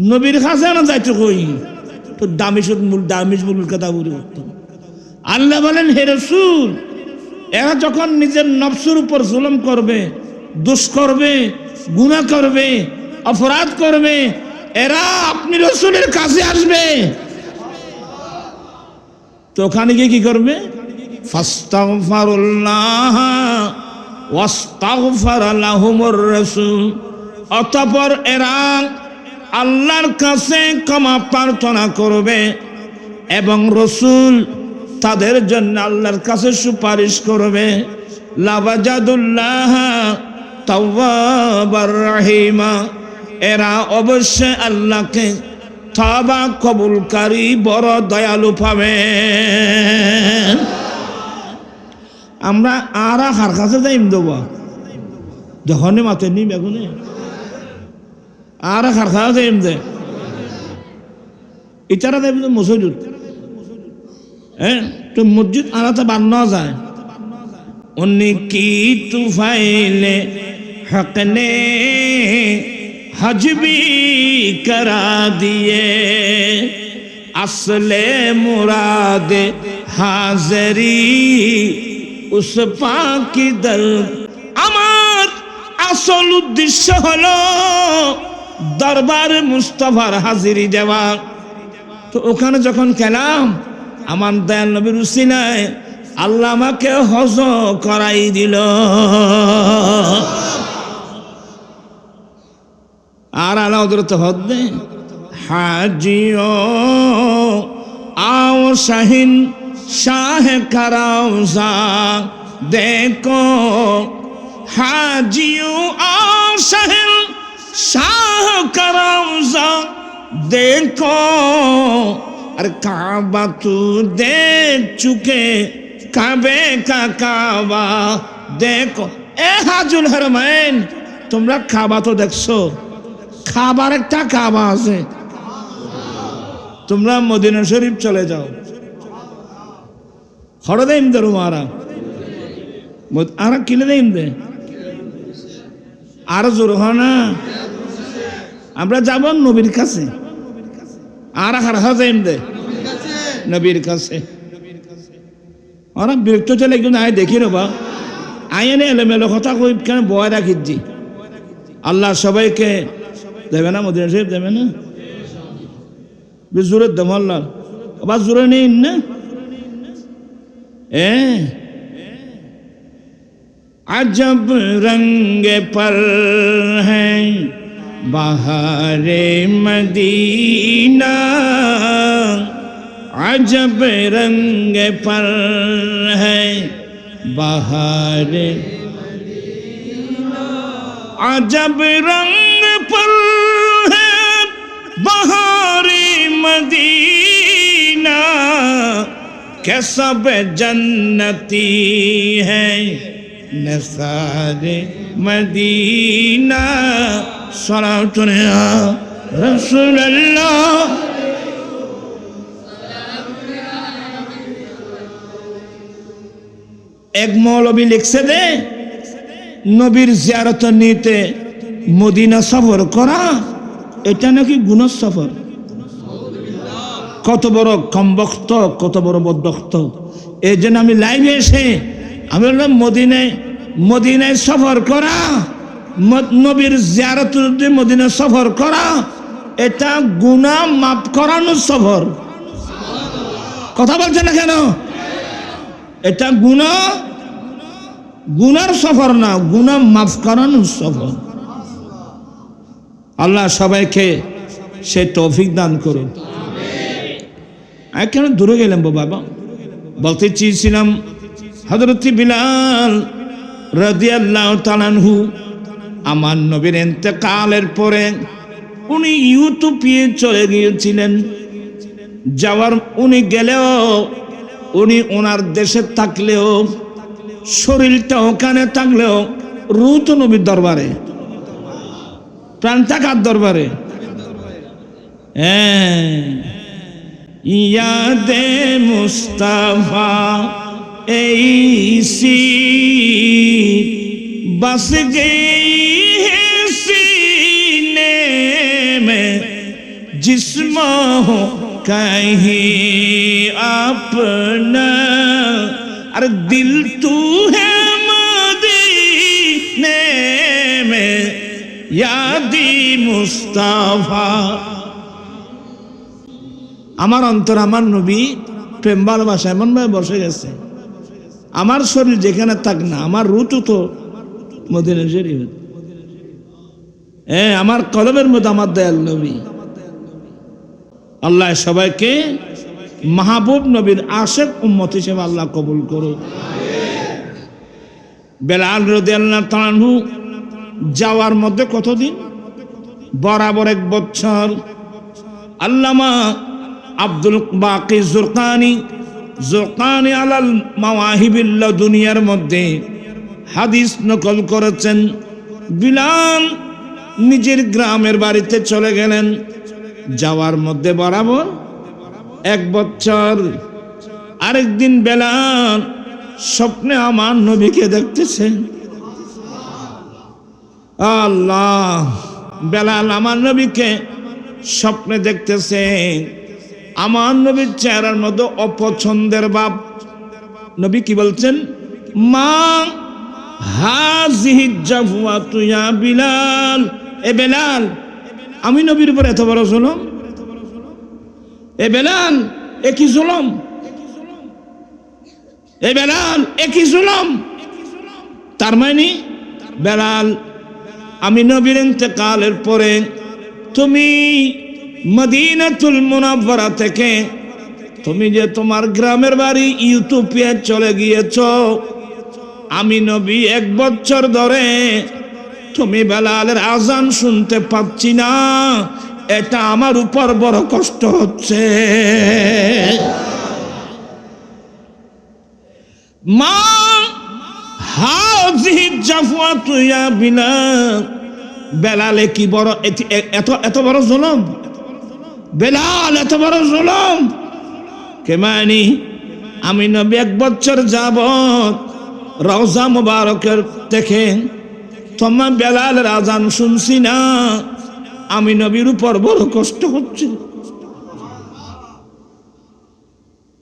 নবীর কাছে না যাইতে কই তো দামিশ মূল কথা বলে উঠতাম। আল্লাহ বলেন, হে রসুল, এরা যখন নিজের নফসের উপর জুলুম করবে, দোষ করবে, গুনাহ করবে, অপরাধ করবে, এরা আপনি রসুলের কাছে আসবে। তো ওখানে গিয়ে কি করবে? ফাস্তাগফিরুল্লাহ ওয়াস্তাগফারা লাহুমুর রাসূল, অতঃপর এরা আল্লাহর কাছে ক্ষমা প্রার্থনা করবে এবং রসুল তাদের জন্য আল্লাহর কাছে সুপারিশ করবে। লাওয়াজাদুল্লাহ তাওয়াবার রহিমা, এরা অবশ্যই আল্লাহকে তওবা কবুলকারী বড় দয়ালু পাবেন। আমরা আরা হার কাছে যাইম দেবো যখনই মাতে নি বেগুনে আর হার কাছে যাইম দে ইতারা দেব মসজিদ, হ্যাঁ তো মসজিদ আলাদা বান্না যায়। উনি কি তুফাইলে হক ने हज भी करा दिए, असले मुराद हाजरी উস পাকি দর। আমার আসল উদ্দেশ্য হলো দরবারে মুস্তাফার হাজিরি দেওয়া। তো ওখানে যখন গেলাম আমার দয়াল নবীর উসিলায় আল্লাহ আমাকে হজ করাই দিল। আর আলা হযরত হদ্দে হাজিও आओ शाहिन शाह कराउजा देखो हाजियों आओ शाहिन शाह कराउजा देखो। अरे काबा तू देख चुके काबे का काबा देखो। ए हाजुल हरमैन তোমরা কাবা তো দেখছো, কাবার একটা কাবা আছে। তোমরা মদিনা শরীফ চলে যাও, হরদাইম দে রুমারা আর কিলে দেইম দে আর জোর না। আমরা যাব নবীর কাছে, আর হার হাজাইম দে নবীর কাছে। ওরা বিরক্ত চলে একজন আয় দেখি রবা আইনে এলোমেলো কথা কই কেন বয় রাখিছি। আল্লাহ সবাইকে দেবে না, মদিনা শরীফ দেবে না, জোরের দম আল্লাহ আবার জোরে নেই না। अजब रंग पर है बहारे मदीना, अजब रंग पर है बहारे मदीना, अजब रंग पर है बहारे मदीना, के सब जन्नती है नसारे मदीना। सलातुन या रसूल अल्लाह। एक मौलवी लिखছে দে নবীর জিয়ারত নিতে মদিনা সফর করা এটা নাকি গুনাহ সফর। কত বড় কমবক্ত, কত বড় বদবক্ত। এই জন্য আমি লাইভে এসে আমি বললাম মদিনায় সফর করা, নবীর জিয়ারত মদিনা সফর করা এটা গুনাহ মাফ করানোর সফর। কথা বলছে না কেন? এটা গুনার সফর না, গুনাহ মাফ করানোর সফর। আল্লাহ সবাইকে সে তৌফিক দান করুন। কেন দূরে গেলাম বাবা? বলতে চেয়েছিলাম হযরত বিলাল রাদিয়াল্লাহু তাআলা আনহু আমার নবীর ইন্তেকালের পরে উনি ইউটিউবে চলে গিয়েছিলেন। উনি গেলেও উনি ওনার দেশে থাকলেও শরীরটা ওখানে থাকলেও রূহ তো নবীর দরবারে, প্রাণ থাকার দরবারে। यादे मुस्तफा ऐसी बस गई है सीने में, जिस्मों हो कहीं अपना, अरे दिल तू है मदीने में यादी मुस्तफा। আমার অন্তর আমার নবী প্রেম ভালোবাসা এমন ভাবে বসে গেছে, আমার শরীর যেখানে থাক না আমার রূহ তো মদিনা শরীফ। আমার কলবের মধ্যে আমার দয়াল নবী। আল্লাহ সবাইকে মাহবুব নবীর আশিক উম্মত হিসেবে আল্লাহ কবুল করুন। বেলাল রাদিয়াল্লাহু তাআলা আনহু যাওয়ার মধ্যে কতদিন? বরাবর 1 বছর। আল্লামা আব্দুল বাকি জুরকানি আলাল মাওয়াহিবিল লাদুনিয়ার মধ্যে হাদিস নকল করেছেন। বিলাল নিজের গ্রামের বাড়িতে চলে গেলেন, যাওয়ার মধ্যে বরাবর 1 বছর। আরেকদিন বেলাল স্বপ্নে আমার নবীকে দেখতেছেন। আল্লাহ, বেলাল আমার নবীকে স্বপ্নে দেখতেছে। আমার নবীর চেহারার মধ্যে অপছন্দের ভাব। নবী কি বলছেন? মা হাযিহি জাফওয়াতু ইয়া বিলাল, এ বেলাল, আমি নবীর উপর এত বড় জুলুম, এ বেলাল এ কি জুলুম, এ বেলাল এ কি জুলুম। তার মানে বেলাল, আমি নবীর ইন্তেকালের পরে তুমি মদিনাতুল মুনাওয়ারা থেকে তুমি যে তোমার গ্রামের বাড়ি ইউটোপিয়া চলে গিয়েছ, আমি নবী 1 বছর ধরে তুমি বেলালের আজান শুনতে পাচ্ছি না, এটা আমার উপর বড় কষ্ট হচ্ছে। মা হাযিহি জাফওয়াতু ইয়া বিলাল, বেলালে কি বড় এত বড় জুলুম, বেলাল এত বড় জুলুম। কে মানি আমি নবী 1 বছর যাবত রওজা মুবারকের থেকে তোমার বেলালের আজান শুনছি না, আমি নবীর উপর বড় কষ্ট হচ্ছে।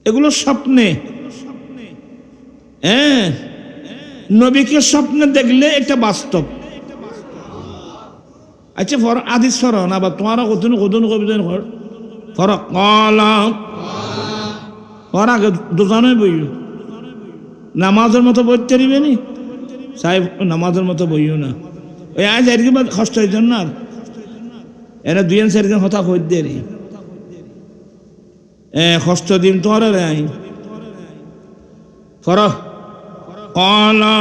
এগুলো স্বপ্নে, হ্যাঁ, নবীকে স্বপ্নে দেখলে এটা বাস্তব। আচ্ছা আদিস ফর না বা তোমার কতদিন কবিতা ফরক কলাম ওর আগে দুজনে বইও, নামাজের মতো বইতে পারিবে নি সাহেব, নামাজের মতো বইও না। ওই আজ আর কি কষ্ট হইত না, এরা 2-4 কথা কই দেরি কষ্ট দিন তোর রাই ফর কলা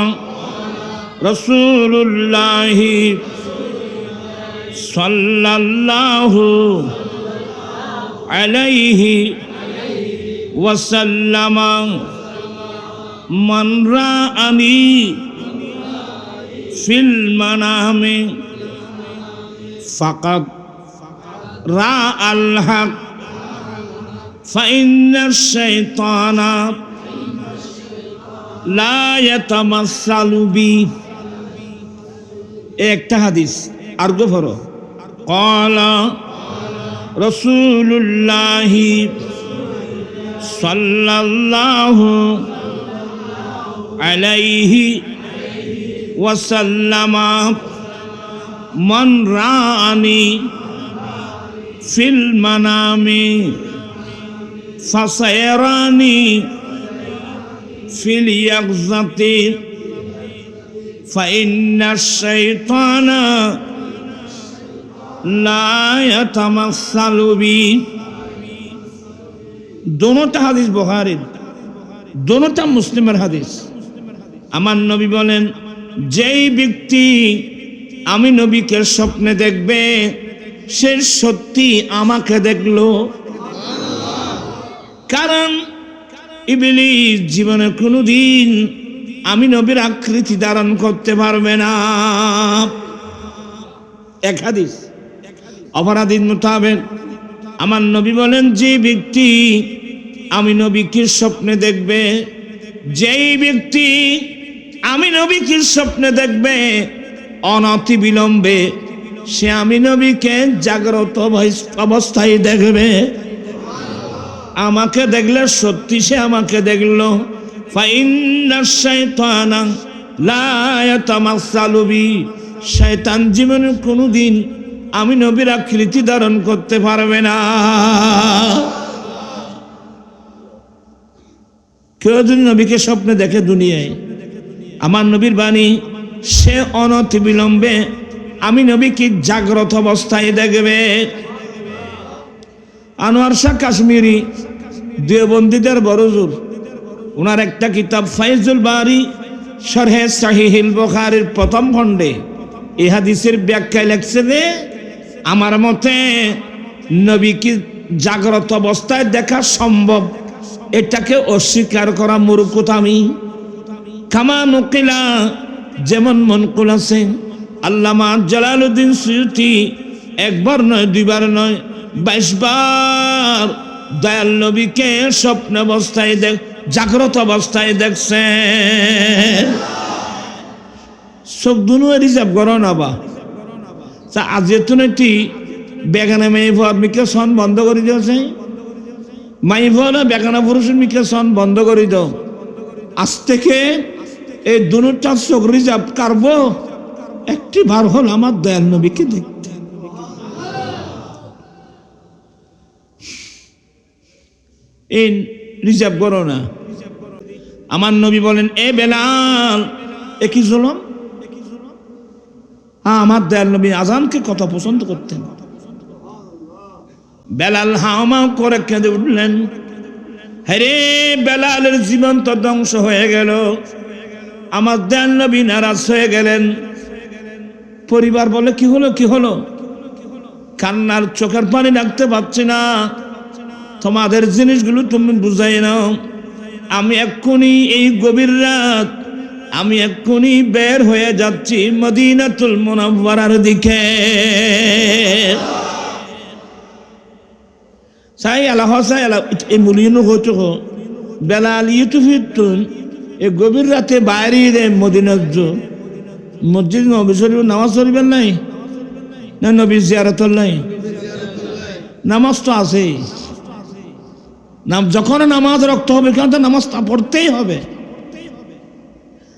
রাসূলুল্লাহি সাল্লাল্লাহু আলাইহি ওয়াসাল্লাম মান রাআনি ফিল মানামি ফাকাদ রাআল হক ফাইন্নাশ শাইতানা লা ইয়াতামাসসালু বি। একটা হাদিস আর গো ফরো ক্বালা রাসূলুল্লাহি সাল্লাল্লাহু আলাইহি ওয়াসাল্লাম মান রাআনি ফিল মানামি ফাসায়ারানি ফিল ইয়াকযাতি ফাইন্নাশ শাইতানা লা ইয়াতামাসসালু বি। দোনোটা হাদিস বুখারীর, দোনোটা মুসলিমের হাদিস। আমার নবী বলেন, যেই ব্যক্তি আমি নবীকে স্বপ্নে দেখবে সে সত্যি আমাকে দেখলো। কারণ ইবলিস জীবনে কোনোদিন আমি নবীর আকৃতি ধারণ করতে পারবে না। এক হাদিস। অপরাধীর মোতাবেক আমার নবী বলেন, যে ব্যক্তি আমি নবীকে স্বপ্নে দেখবে, যেই ব্যক্তি আমি নবীকে স্বপ্নে দেখবে অনতি বিলম্বে সে আমি নবীকে জাগ্রত অবস্থায় দেখবে। আমাকে দেখলে সত্যি সে আমাকে দেখলো। ফাইন্নাশ শাইতানা লা ইয়াতামাসসালু বি, শয়তান জীবনে কোনোদিন আমি নবীর আকৃতি ধারণ করতে পারবে না। কেউ যদি নবীকে স্বপ্নে দেখে দুনিয়ায়, আমার নবীর বাণী, সে অনতি বিলম্বে আমি নবীকে জাগ্রত অবস্থায় দেখবে। আনোয়ার শাহ কাশ্মীরি দেওবন্দীদের বড়জোর, ওনার একটা কিতাব ফাইজুল বারি শরহে সাহিহুল বুখারীর প্রথম খণ্ডে এই হাদিসের ব্যাখ্যায় লেখছে যে আমার মতে নবীকে জাগ্রত অবস্থায় দেখা সম্ভব, এটাকে অস্বীকার করা মূর্খতামি। কামা নুকিলা, যেমন মনকুল আছে। আল্লামা জালালউদ্দিন সুয়ুতি একবার নয়, দুইবার নয়, 22 বার দয়াল নবীকে স্বপ্ন অবস্থায় জাগ্রত অবস্থায় দেখছে। সব দুনুয়ে রিজার্ভ করো না বা আজ এটি বেগানা মাইফর মিকে সন বন্ধ করে দিয়েছে। মাইফর বেগানা পুরুষের মিকে সন বন্ধ করে দাও। আজ থেকে এই দুটা চোখ রিজার্ভ করবো একটি বার হল আমার দয়াল নবীকে দেখতে। এই রিজার্ভ করো না। আমার নবী বলেন, এ বেলাল, এ কি জুলুম? আমার দয়াল নবী আজানকে কত পছন্দ করতেন। বেলাল হাওমাও করে কেঁদে উঠলেন, হ্যারে বেলালের জীবন তো ধ্বংস হয়ে গেল, আমার দয়াল নবী নারাজ হয়ে গেলেন। পরিবার বলে, কি হলো কি হলো? কান্নার চোখের পানি রাখতে পারছি না, তোমাদের জিনিসগুলো তুমি বুঝাই নাও। আমি এক্ষুনি এই গভীর রাত আমি এক্ষুনি বের হয়ে যাচ্ছি মদিনাতুল মুনাওয়ারার দিকে। সাই আলা হসাই আলা এই মুলিনো হতো বেলাল ইউতুফিতুন এই গভীর রাতে বাইরে রে মদিনাত মসজিদ নবী শরীফ নামাজ পড়বেন নাই না? নবী জিয়ারত নাই? নামাজ তো আছে। যখন নামাজ রক্ত হবে কেন তো নামাজটা পড়তেই হবে।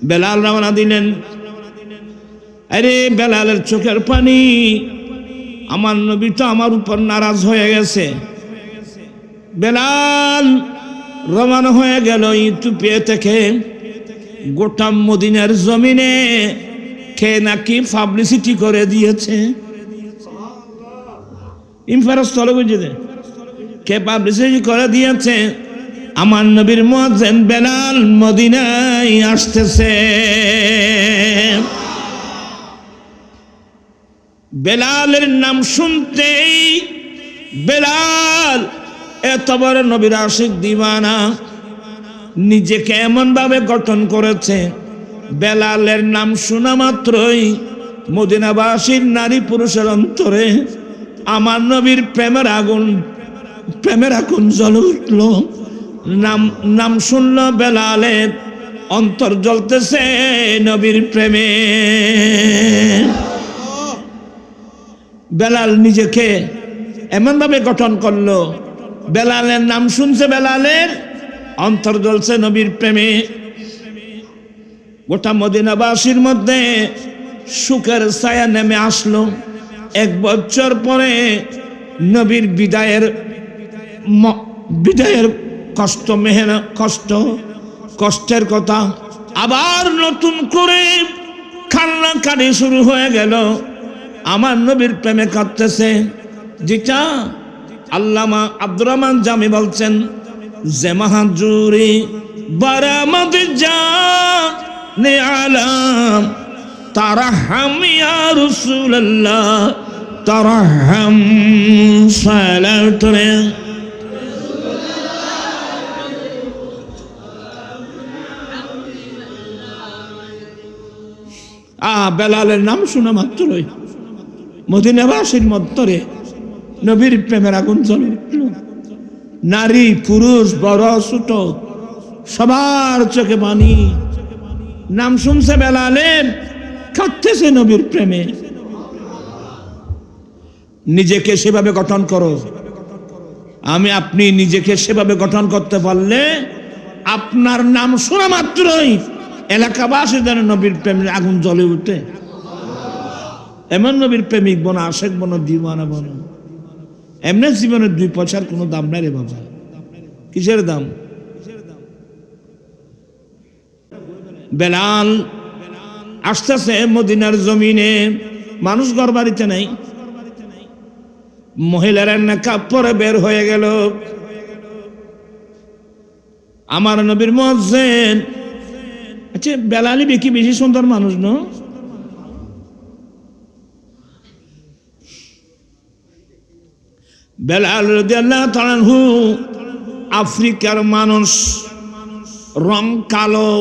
বেলাল রওনা দিলেন। আরে বেলালের চোখের পানি, আমার নবী তো আমার উপর নারাজ হয়ে গেছে। বেলাল রওনা হয়ে গেল ইথিওপিয়া থেকে। গোটা মদিনার জমিনে কে নাকি পাবলিসিটি করে দিয়েছে। ইনফারেস্ট চলে বুঝে কে পাবলিসিটি করে দিয়েছে, আমার নবীর মুয়াজ্জিন বেলাল মদিনায় আসতেছে। বেলালের নাম শুনতেই বেলাল এত বড় নবীর আশিক দিওয়ানা, নিজেকে এমন ভাবে গঠন করেছে, বেলালের নাম শোনা মাত্রই মদিনাবাসীর নারী পুরুষের অন্তরে আমার নবীর প্রেমের আগুন জ্বলে উঠল। নাম শুনল বেলালের, অন্তর জ্বলতেছে নবীর প্রেমে। বেলাল নিজেকে এমন ভাবে গঠন করলো, বেলালের নাম শুনছে, বেলালের অন্তর জ্বলছে নবীর প্রেমে। গোটা মদিনাবাসীর মধ্যে সুখের ছায়া নেমে আসলো। 1 বছর পরে নবীর বিদায়ের কষ্টের কথা আবার নতুন করে কান্নাকাটি শুরু হয়ে গেল। আমার নবীর প্রেমে কাঁদতেছে। যেটা আল্লামা আব্দুর রহমান জামি বলছেন, যে মাহাজুরি বারামদ জানে আলাম তারাহাম ইয়া রাসূলুল্লাহ তারাহাম সালাতুনা। বেলালের নাম শোনা মাত্রই মদিনাবাসীর মধ্যে নবীর প্রেমের আগুন জ্বলে উঠল। নারী পুরুষ বড় ছোট সবার চোখে পানি। নাম শুনছে বেলালের, কাঁদতেছে নবীর প্রেমে। নিজেকে সেভাবে গঠন করো। আমি আপনি নিজেকে সেভাবে গঠন করতে পারলে আপনার নাম শোনা মাত্রই এলাকাবাসী যেন নবীর প্রেমের আগুন জ্বলে উঠে। এমন নবীর প্রেমিক বনো, আশেক বনো, দিওয়ানা বনো। এমনি জীবনের 2 পয়সার কোনো দাম নাই রে বাবা। কিসের দাম? বেলাল আসতেছে মদিনার জমিনে। মানুষ ঘর বাড়িতে নাই, মহিলারা নেকাব পরে বের হয়ে গেল। আমার নবীর মুয়াজ্জিন, আচ্ছা বেলালই বেশি সুন্দর মানুষ ন? বেলাল রাদিয়াল্লাহু তাআলা আনহু আফ্রিকার মানুষ, রং কালো,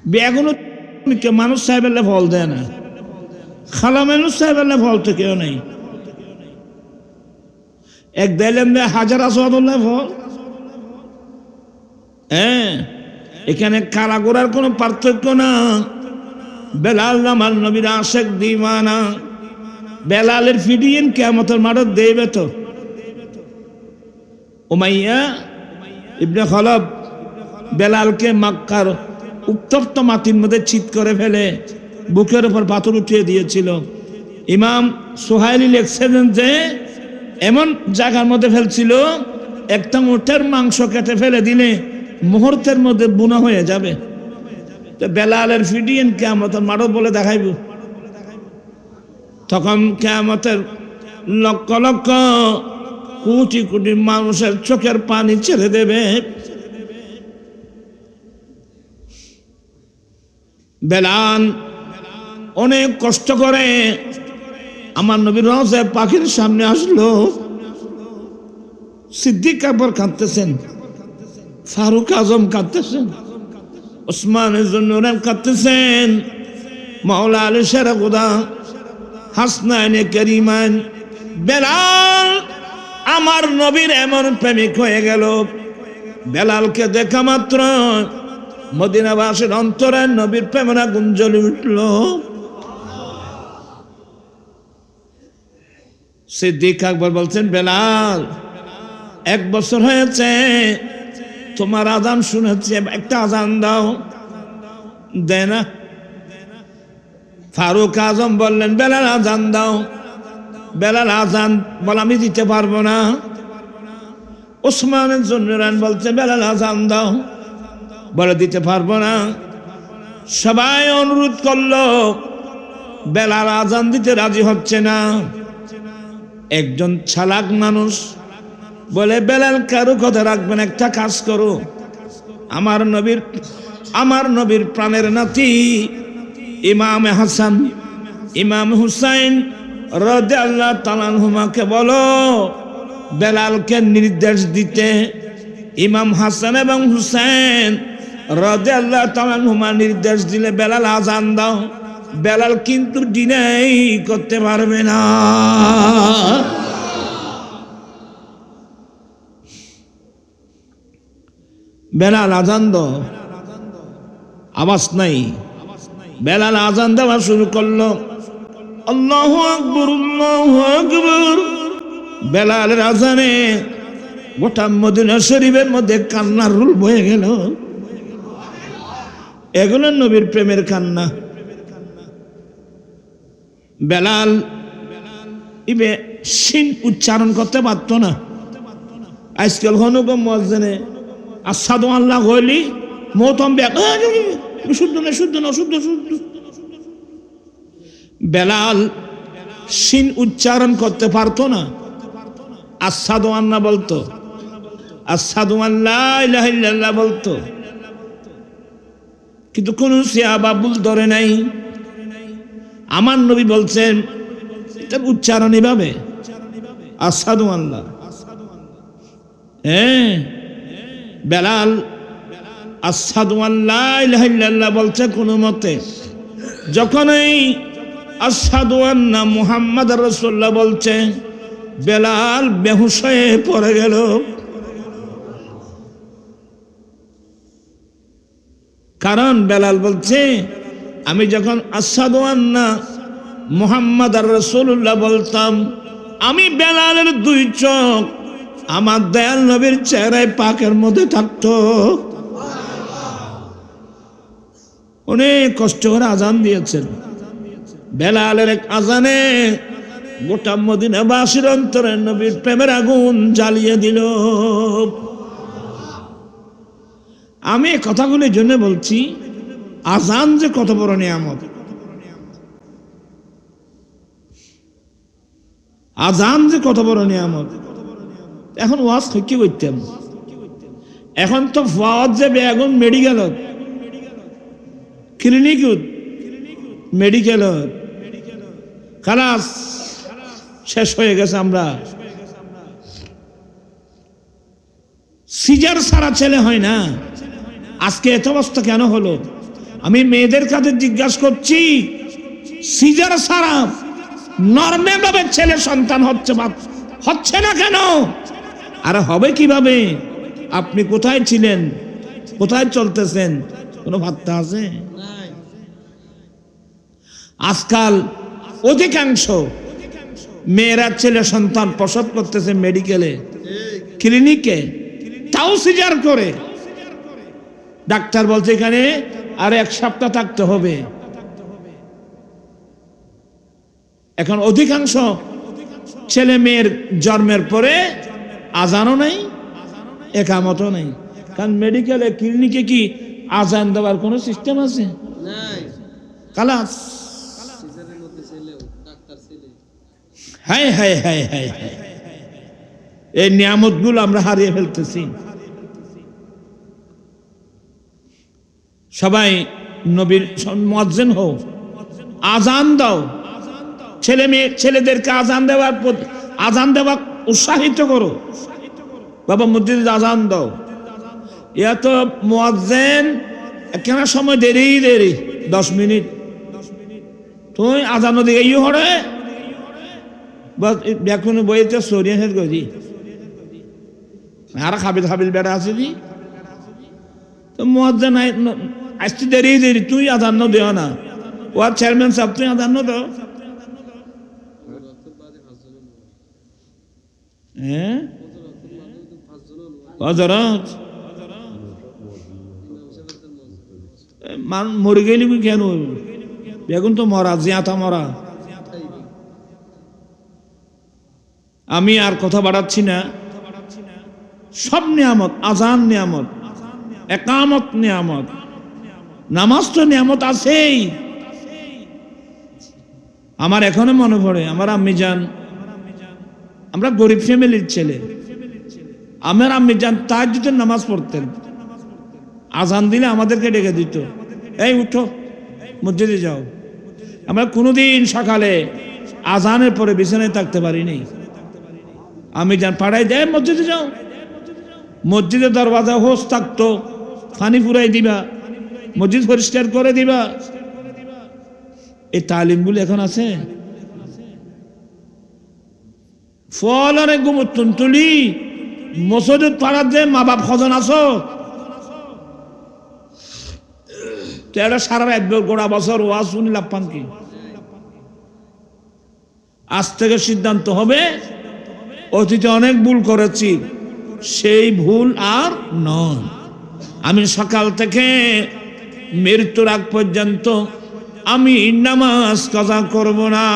বেগুন মানুষ সাহেবের ফল দেয় না, খালা মানুষ সাহেবের ফল তো কেউ নেই। এক দিলেন হাজার আসওয়াদুল্লাহ ফল। হ্যাঁ, এখানে কারাগোড়ার কোনো পার্থক্য না। বেলাল আমার নবীর আশেক দিওয়ানা। বেলালের ফিডিয়েন কিয়ামতের মাঠে দেবে তো। উমাইয়া ইবনে খালাব বেলালকে মক্কার উত্তপ্ত মাটির মধ্যে চিৎ করে ফেলে বুকের উপর পাথর উঠিয়ে দিয়েছিল। ইমাম সুহাইলি লিখছেন যে এমন জায়গার মধ্যে ফেলছিল একটা উটের মাংস কেটে ফেলে দিলে মুহূর্তের মধ্যে বুনা হয়ে যাবে। তো বেলালের ফিডিয়েন কিয়ামতের মাঠে বলে দেখাইব। তখন কিয়ামতের লক্ষ লক্ষ কোটি কোটি মানুষের চোখের পানি ছেড়ে দেবে। বেলাল অনেক কষ্ট করে আমার নবীর রওজা পাখির সামনে আসলো। সিদ্দিক আকবর কাঁদতেছেন, ফারুক আজম কাঁদতেছেন, ওসমান জুন্নুরান কাঁদতেছেন, মাওলা আলী শেরা খুদা, হাসনাইনে করিমান। বেলাল আমার নবীর এমন প্রেমিক হয়ে গেল, বেলালকে দেখা মাত্র মদিনাবাসীর অন্তরে নবীর প্রেমের আগুন জ্বলে উঠল। সিদ্দিক আকবর বলছেন, বেলাল 1 বছর হয়েছে তোমার আজান শুনেছি, একটা আজান দাও। দেয় না। ফারুক আজম বললেন, বেলাল আজান দাও। বেলাল আজান বল, আমি দিতে পারবো না। ওসমান জুন্নুরান বলছে, বেলাল আজান দাও, বলে দিতে পারবো না। সবাই অনুরোধ করলো, বেলাল আজান দিতে রাজি হচ্ছে না। একজন চালাক মানুষ বলে, বেলাল কারো কথা রাখবেন, একটা কাজ করো, আমার নবীর প্রাণের নাতি ইমাম হাসান, ইমাম হুসাইন রাদিয়াল্লাহু তাআলা আনহুমাকে বলো বেলালকে নির্দেশ দিতে। ইমাম হাসান এবং হুসাইন রাদিয়াল্লাহু তাআলা আনহুমা নির্দেশ দিলে, বেলাল আজান দাও। বেলাল কিন্তু ডিনাই করতে পারবে না। বেলাল আজান দাও, আওয়াজ নাই। বেলাল আজান দেওয়া শুরু করলো, আল্লাহু আকবার, আল্লাহু আকবার। বেলালের আজানে গোটা মদিনা শরীফের মধ্যে কান্নার রুল বয়ে গেল। এগুলো নবীর প্রেমের কান্না। বেলাল ইবে শিন উচ্চারণ করতে পারত না। আজকাল হনুকম মসজিদে আসাদু আল্লাহ হইলি মৌতম শুদ্ধ না, শুদ্ধ না, শুদ্ধ শুদ্ধ। বেলাল শিন উচ্চারণ করতে পারতো না, আসাদু আল্লাহ বলতো, আসাদু আল্লাহ ইলাহা ইল্লাল্লাহ বলতো, কিন্তু কোন সিয়াবাবুল ধরে নাই। আমার নবী বলছেন এটার উচ্চারণ এভাবে, আসাদু আল্লাহ। হ্যাঁ, বেলাল আসাদু আল্লাহ ইলাহা ইল্লাল্লাহ বলছে কোনো মতে। যখন এই আসাদু আন্না মুহাম্মদ রাসূলুল্লাহ বলছে, বেলাল বেহুশ হয়ে পড়ে গেল। কারণ বেলাল বলছে, আমি যখন আসাদু আন্না মুহাম্মদ রাসূলুল্লাহ বলতাম, আমি বেলালের 2 চোখ আমার দয়াল নবীর চেহারায় পাকের মধ্যে থাকতো। অনেক কষ্ট করে আজান দিয়েছেন। বেলালের এক আজানে গোটা মদিনাবাসীর অন্তরে নবীর প্রেমের আগুন জ্বালিয়ে দিল। আমি এই কথাগুলির জন্য বলছি, আজান যে কত বড় নিয়ামত, আজান যে কত বড় নিয়ামত। এখন ওয়াজ কি করতাম, এখন তো ওয়াজ যাবে এখন মেডিকেল, ক্লিনিক, মেডিকেল, খালাস শেষ হয়ে গেছে। আমরা সিজার ছাড়া ছেলে হয় না। আজকে এত অবস্থা কেন হলো? আমি মেয়েদের কাছে জিজ্ঞাসা করছি, সিজার ছাড়া নরমাল ভাবে ছেলে সন্তান হচ্ছে না কেন? আর হবে কিভাবে? আপনি কোথায় ছিলেন, কোথায় চলতেছেন, কোনো ভাবতে আছে? আজকাল অধিকাংশ মেয়েরা ছেলে সন্তান প্রসব করতেছে মেডিকেলে, ক্লিনিকে, তাও সিজার করে। ডাক্তার বলছে এখানে আর 1 সপ্তাহ থাকতে হবে। এখন অধিকাংশ ছেলে মেয়ের জন্মের পরে আজানও নাই, একামতও নাই। কারণ মেডিকেলে ক্লিনিকে কি আজান দেওয়ার কোনো সিস্টেম আছে? কালাস। হায় হায় হায় হায় হায়, এই নিয়ামতগুলো আমরা হারিয়ে ফেলতেছি। সবাই নবীর মুয়াজ্জিন হও, আজান দাও, ছেলেদেরকে আজান দেওয়া উৎসাহিত করো। বাবা মসজিদে আজান দাও। ইয়া তো মুয়াজ্জিন কেন সময় দেরি 10 মিনিট, তুই আজান দিকে ইয়ে হরে বাস এখন বইতে সরিয়ে শেষ করি আর খাবিল বেড়া আছে দি তো মুয়াজ্জিন আসতে দেরি তুই আজান দেও না। ও চেয়ারম্যান সাহেব তুই আজান দাও। হ্যাঁ হযরত মরে গেলি কেন? বেগুন তো মরা, জিয়াতা মরা। আমি আর কথা বাড়াচ্ছি না। সব নিয়ামত, আজান নিয়ামত, একামত নিয়ামত, নামাজ তো নিয়ামত আছেই। আমার এখনো মনে পড়ে আমার আম্মি জান, আমরা গরিব ফ্যামিলির ছেলে, আমার আম্মি জান তাহাজ্জুদের নামাজ পড়তেন। আজান দিলে আমাদেরকে ডেকে দিত, এই উঠো মসজিদে যাও। আমরা কোনোদিন সকালে আজানের পরে বিছানায় থাকতে পারিনি। আমি যান পাড়ায় দেয় মসজিদে যাও। মসজিদের দরওয়াজা হোস থাকতো, পানি ফুরাই দিবা, মসজিদ পরিষ্কার করে দিবা। এই তালিমগুলো এখন আছে? ফল অনেক গুমুত্তন তুলি মসজিদ পাড়ার যে মা বাপ খজন আছো, এটা সারা গোড়া বছর ওয়াজ শুনি লাভ পান কি? আজ থেকে সিদ্ধান্ত হবে অতীতে অনেক ভুল করেছি, সেই ভুল আর নয়। আমি সকাল থেকে মৃত্যুর আগ পর্যন্ত আমি নামাজ কাজা করব না।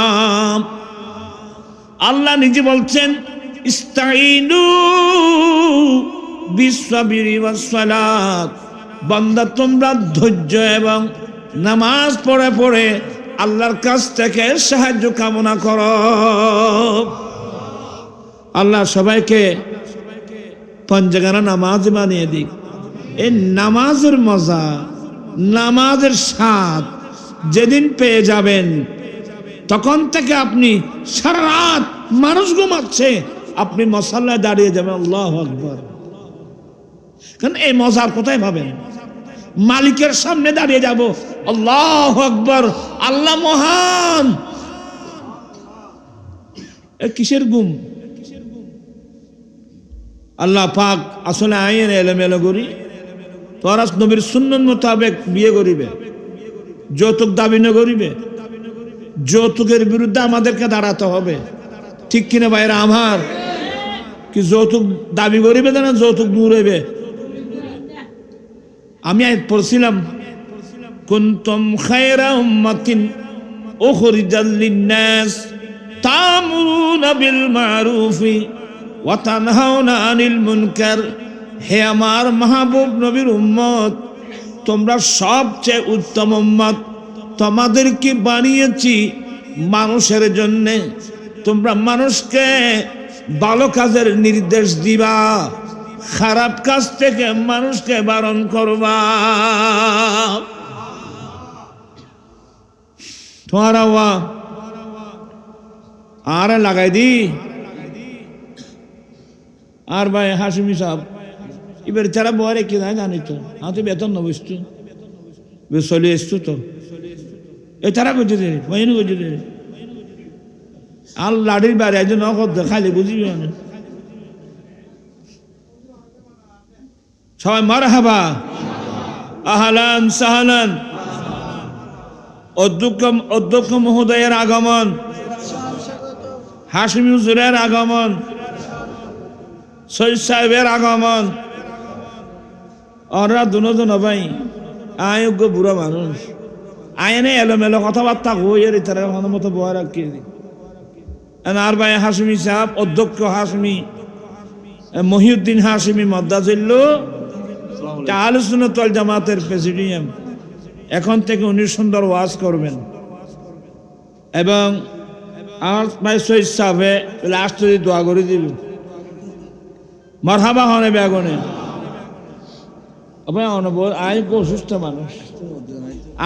আল্লাহ নিজে বলছেন ইস্তাইনু বিসসাবিরি ওয়াস সালাত, বান্দা তোমরা ধৈর্য এবং নামাজ পড়ে পড়ে আল্লাহর কাছ থেকে সাহায্য কামনা করো। আল্লাহ সবাইকে পঞ্জগানা নামাজ বানিয়ে দিক। এই নামাজের মজা, নামাজের স্বাদ যেদিন পেয়ে যাবেন, তখন থেকে আপনি সারা রাত মানুষ ঘুমাচ্ছে, আপনি মুসাল্লায় দাঁড়িয়ে যাবেন আল্লাহু আকবার। কারণ এই মজার কোথায় পাবেন? মালিকের সামনে দাঁড়িয়ে যাব, আল্লাহু আকবার, আল্লাহ মহান। কিসের গুম? আল্লাহ পাক আসলে আইন এলোমেলো করি, তোরা নবীর সুন্নত মোতাবেক বিয়ে করিবে, যৌতুক দাবি না করিবে। যৌতুকের বিরুদ্ধে আমাদেরকে দাঁড়াতে হবে, ঠিক কিনা ভাইরা আমার? কি যৌতুক দাবি করিবে না যৌতুক দূর হইবে? আমি পড়ছিলাম কুনতুম খায়রা উম্মাতিন উখরিজাত লিন-নাস তা'মুরুনা বিল মা'রুফি ওয়া তানহাউনা আনিল মুনকার। হে আমার মাহবুব নবীর উম্মত, তোমরা সবচেয়ে উত্তম উম্মত, তোমাদেরকে বানিয়েছি মানুষের জন্য। তোমরা মানুষকে ভালো কাজের নির্দেশ দিবা, খারাপ কাজ থেকে মানুষকে বারণ করবা। তোমারা আর লাগাই দি। আর ভাই হাসিমি সাহেব এবার যারা বয়ারে কি জানি তো, আমি তো বেতন না বুঝতো, চলে এসছো তো এ তারা করছে দে বহিনী করছে দে আর লাঠির বাড়ি একজন খালি বুঝিবি না। সবাই মারহাবা, আহলান সাহলান। অধ্যক্ষ মহোদয়ের আগমন, হাশিমি হুজুরের আগমন, সৈয়দ সাহেবের আগমন, ওরা দুজন ভাই আয়োগ্য বুড়া মানুষ আয়নে এলোমেলো কথাবার্তা হয়ে তারা মতো বয় রাখিয়ে দিই আর ভাই হাসমি সাহেব অধ্যক্ষ হাসমি মহিউদ্দিন হাসমি মদ্দাজিল্ল আহলে সুন্নাত ওয়াল জামাতের প্রেসিডিয়াম এখন থেকে উনি সুন্দর ওয়াজ করবেন এবং আমার ভাই শহীদ সাহেবে লাস্ট যদি দোয়া করে দিল মারহাবা হনে বেগুনে আয় অসুস্থ মানুষ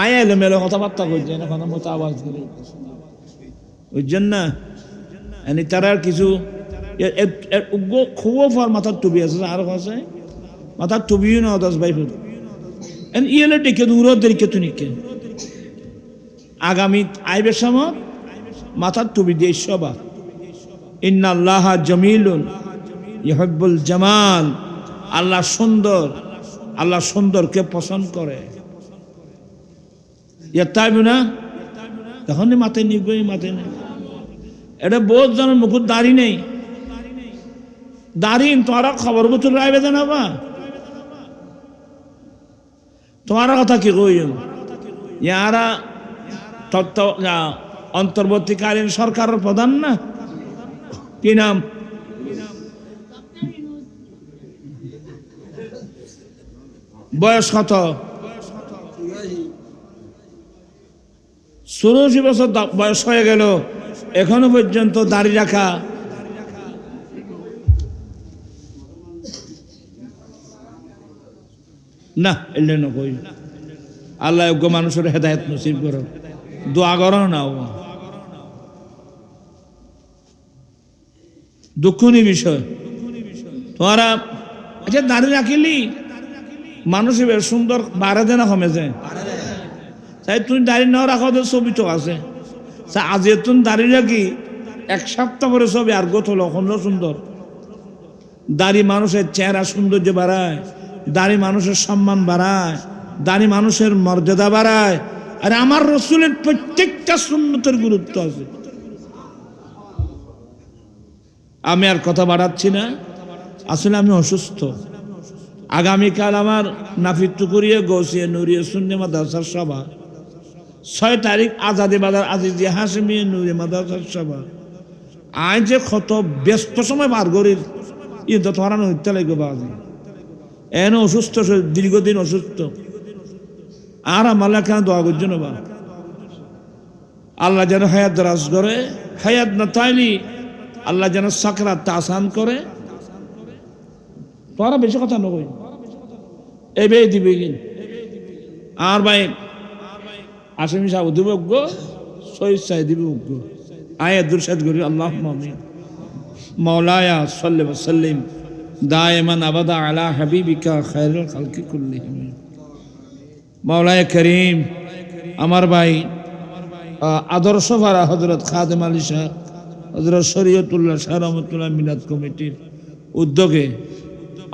আয় এলোমেলো কথাবার্তা করছে না কথা মতো আওয়াজ করে বুঝছেন না এনে তার কিছু খুব মাথার টুপি আছে আর আছে মাথার টুপিও না 10 ফুট ইয়েলে ডেকে দূর দেরিকে তুনিকে আগামী আইবের সময় মাথার টুপি দিয়ে সবা ইন্নাল্লাহ জামিলুন ইউহিব্বুল জামাল আল্লাহ সুন্দর আল্লাহ সুন্দরকে পছন্দ করে তাইবে না তখনই মাথায় নিবে মাথায় নেই এটা বহুত জনের মুখত দাড়ি নেই দাড়ি তোমারা খবর বছর রাইবে জানাবা তোমার কথা কি কই ইয়ারা অন্তর্বর্তীকালীন সরকারের প্রধান না কি নাম বয়স কত 84 বছর বয়স হয়ে গেল এখনো পর্যন্ত দাড়ি রাখা না এলে না কই আল্লাহ যোগ্য মানুষের হেদায়েত নসিব করো দোয়া করো না দুঃখনী বিষয় তোমরা আচ্ছা দাড়ি রাখিলি মানুষ এবার সুন্দর বাড়ে দেয় না কমে যায় তাই তুমি দাড়ি না রাখো তো ছবি তো আছে আজ তুমি দাড়ি রাখি 1 সপ্তাহ পরে ছবি আর গোথ হলো অখণ্ড সুন্দর দাড়ি মানুষের চেহারা সৌন্দর্য বাড়ায় দাড়ি মানুষের সম্মান বাড়ায় দাড়ি মানুষের মর্যাদা বাড়ায় আর আমার রসুলের প্রত্যেকটা সুন্নতের গুরুত্ব আছে আমি আর কথা বাড়াচ্ছি না আসলে আমি অসুস্থ আগামীকাল আমার নাফিতুকুরিয়া গৌসিয়া নুরিয়া সুন্নি মাদ্রাসার সভা 6 তারিখ আজাদি বাজার আজিজিয়া হাসিমিয়া নুরিয়া মাদ্রাসার সভা আজ যে কত ব্যস্ত সময় বার করির ঈদ ধরানো হইতে লাগবে বাজি এন অসুস্থ দীর্ঘদিন অসুস্থ আর আমার কেন দোয়া করছো না বা আল্লাহ যেন হায়াত দরাজ করে হায়াত না তাইলি আল্লাহ যেন সাকরাত আসান করে তোরা বেশি কথা নকই এবে দিবে কি আর ভাই আসামি সাহেব দিবে উগ্র শহীদ সাহেব দিবে উগ্র আয়াত দুরশাদ করি আল্লাহ আমিন মাওলায়া সাল্লি ওয়া সাল্লিম দায়মান আবাদা আলা হাবিবিকা খায়রুল খালকি কুল্লিহিম মাওলায়া করিম আমার ভাই আদর্শ ভাড়া হযরত খাদেম আলী শাহ হযরত শরীয়তুল্লাহ শাহ রহমাতুল্লাহ মিলাদ কমিটির উদ্যোগে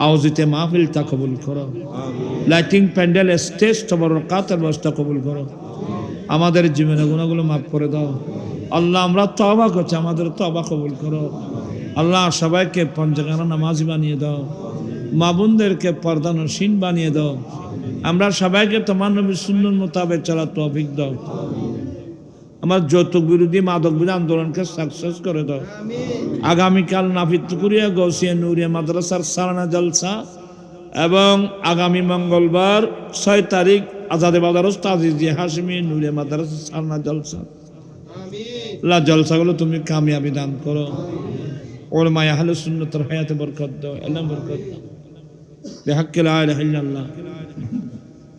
আয়োজিত মাহফিলটা কবুল করো লাইটিং প্যান্ডেল স্টেজ তবরকাতের ব্যবস্থা কবুল করো আমাদের জীবনের গুনাহগুলো মাফ করে দাও আল্লাহ আমরা তওবা করছি আমাদের তওবা কবুল করো আল্লাহ সবাইকে পঞ্চগানা নামাজি বানিয়ে দাও মা বোনদেরকে পর্দানশীন বানিয়ে দাও আমরা সবাইকে তোমার নবীর সুন্নাত মোতাবেক চলার তৌফিক দাও আমার যৌতুক বিরোধী মাদক বিরোধী আন্দোলনকে সাকসেস করে দাও আগামীকাল নাফিতুকুরিয়া গৌসিয়া নুরিয়া মাদ্রাসার সালানা জলসা এবং আগামী মঙ্গলবার 6 তারিখ আজাদে বাজার আজিজিয়া হাশিমি নুরিয়া মাদ্রাসার সালানা জলসা আল্লাহ জলসাগুলো তুমি কামিয়াবি দান করো উলামা আহলে সুন্নাতের হায়াতে বরকত দাও আল্লাহ বরকত দাও বিহাক্কি লা ইলাহা ইল্লাল্লাহ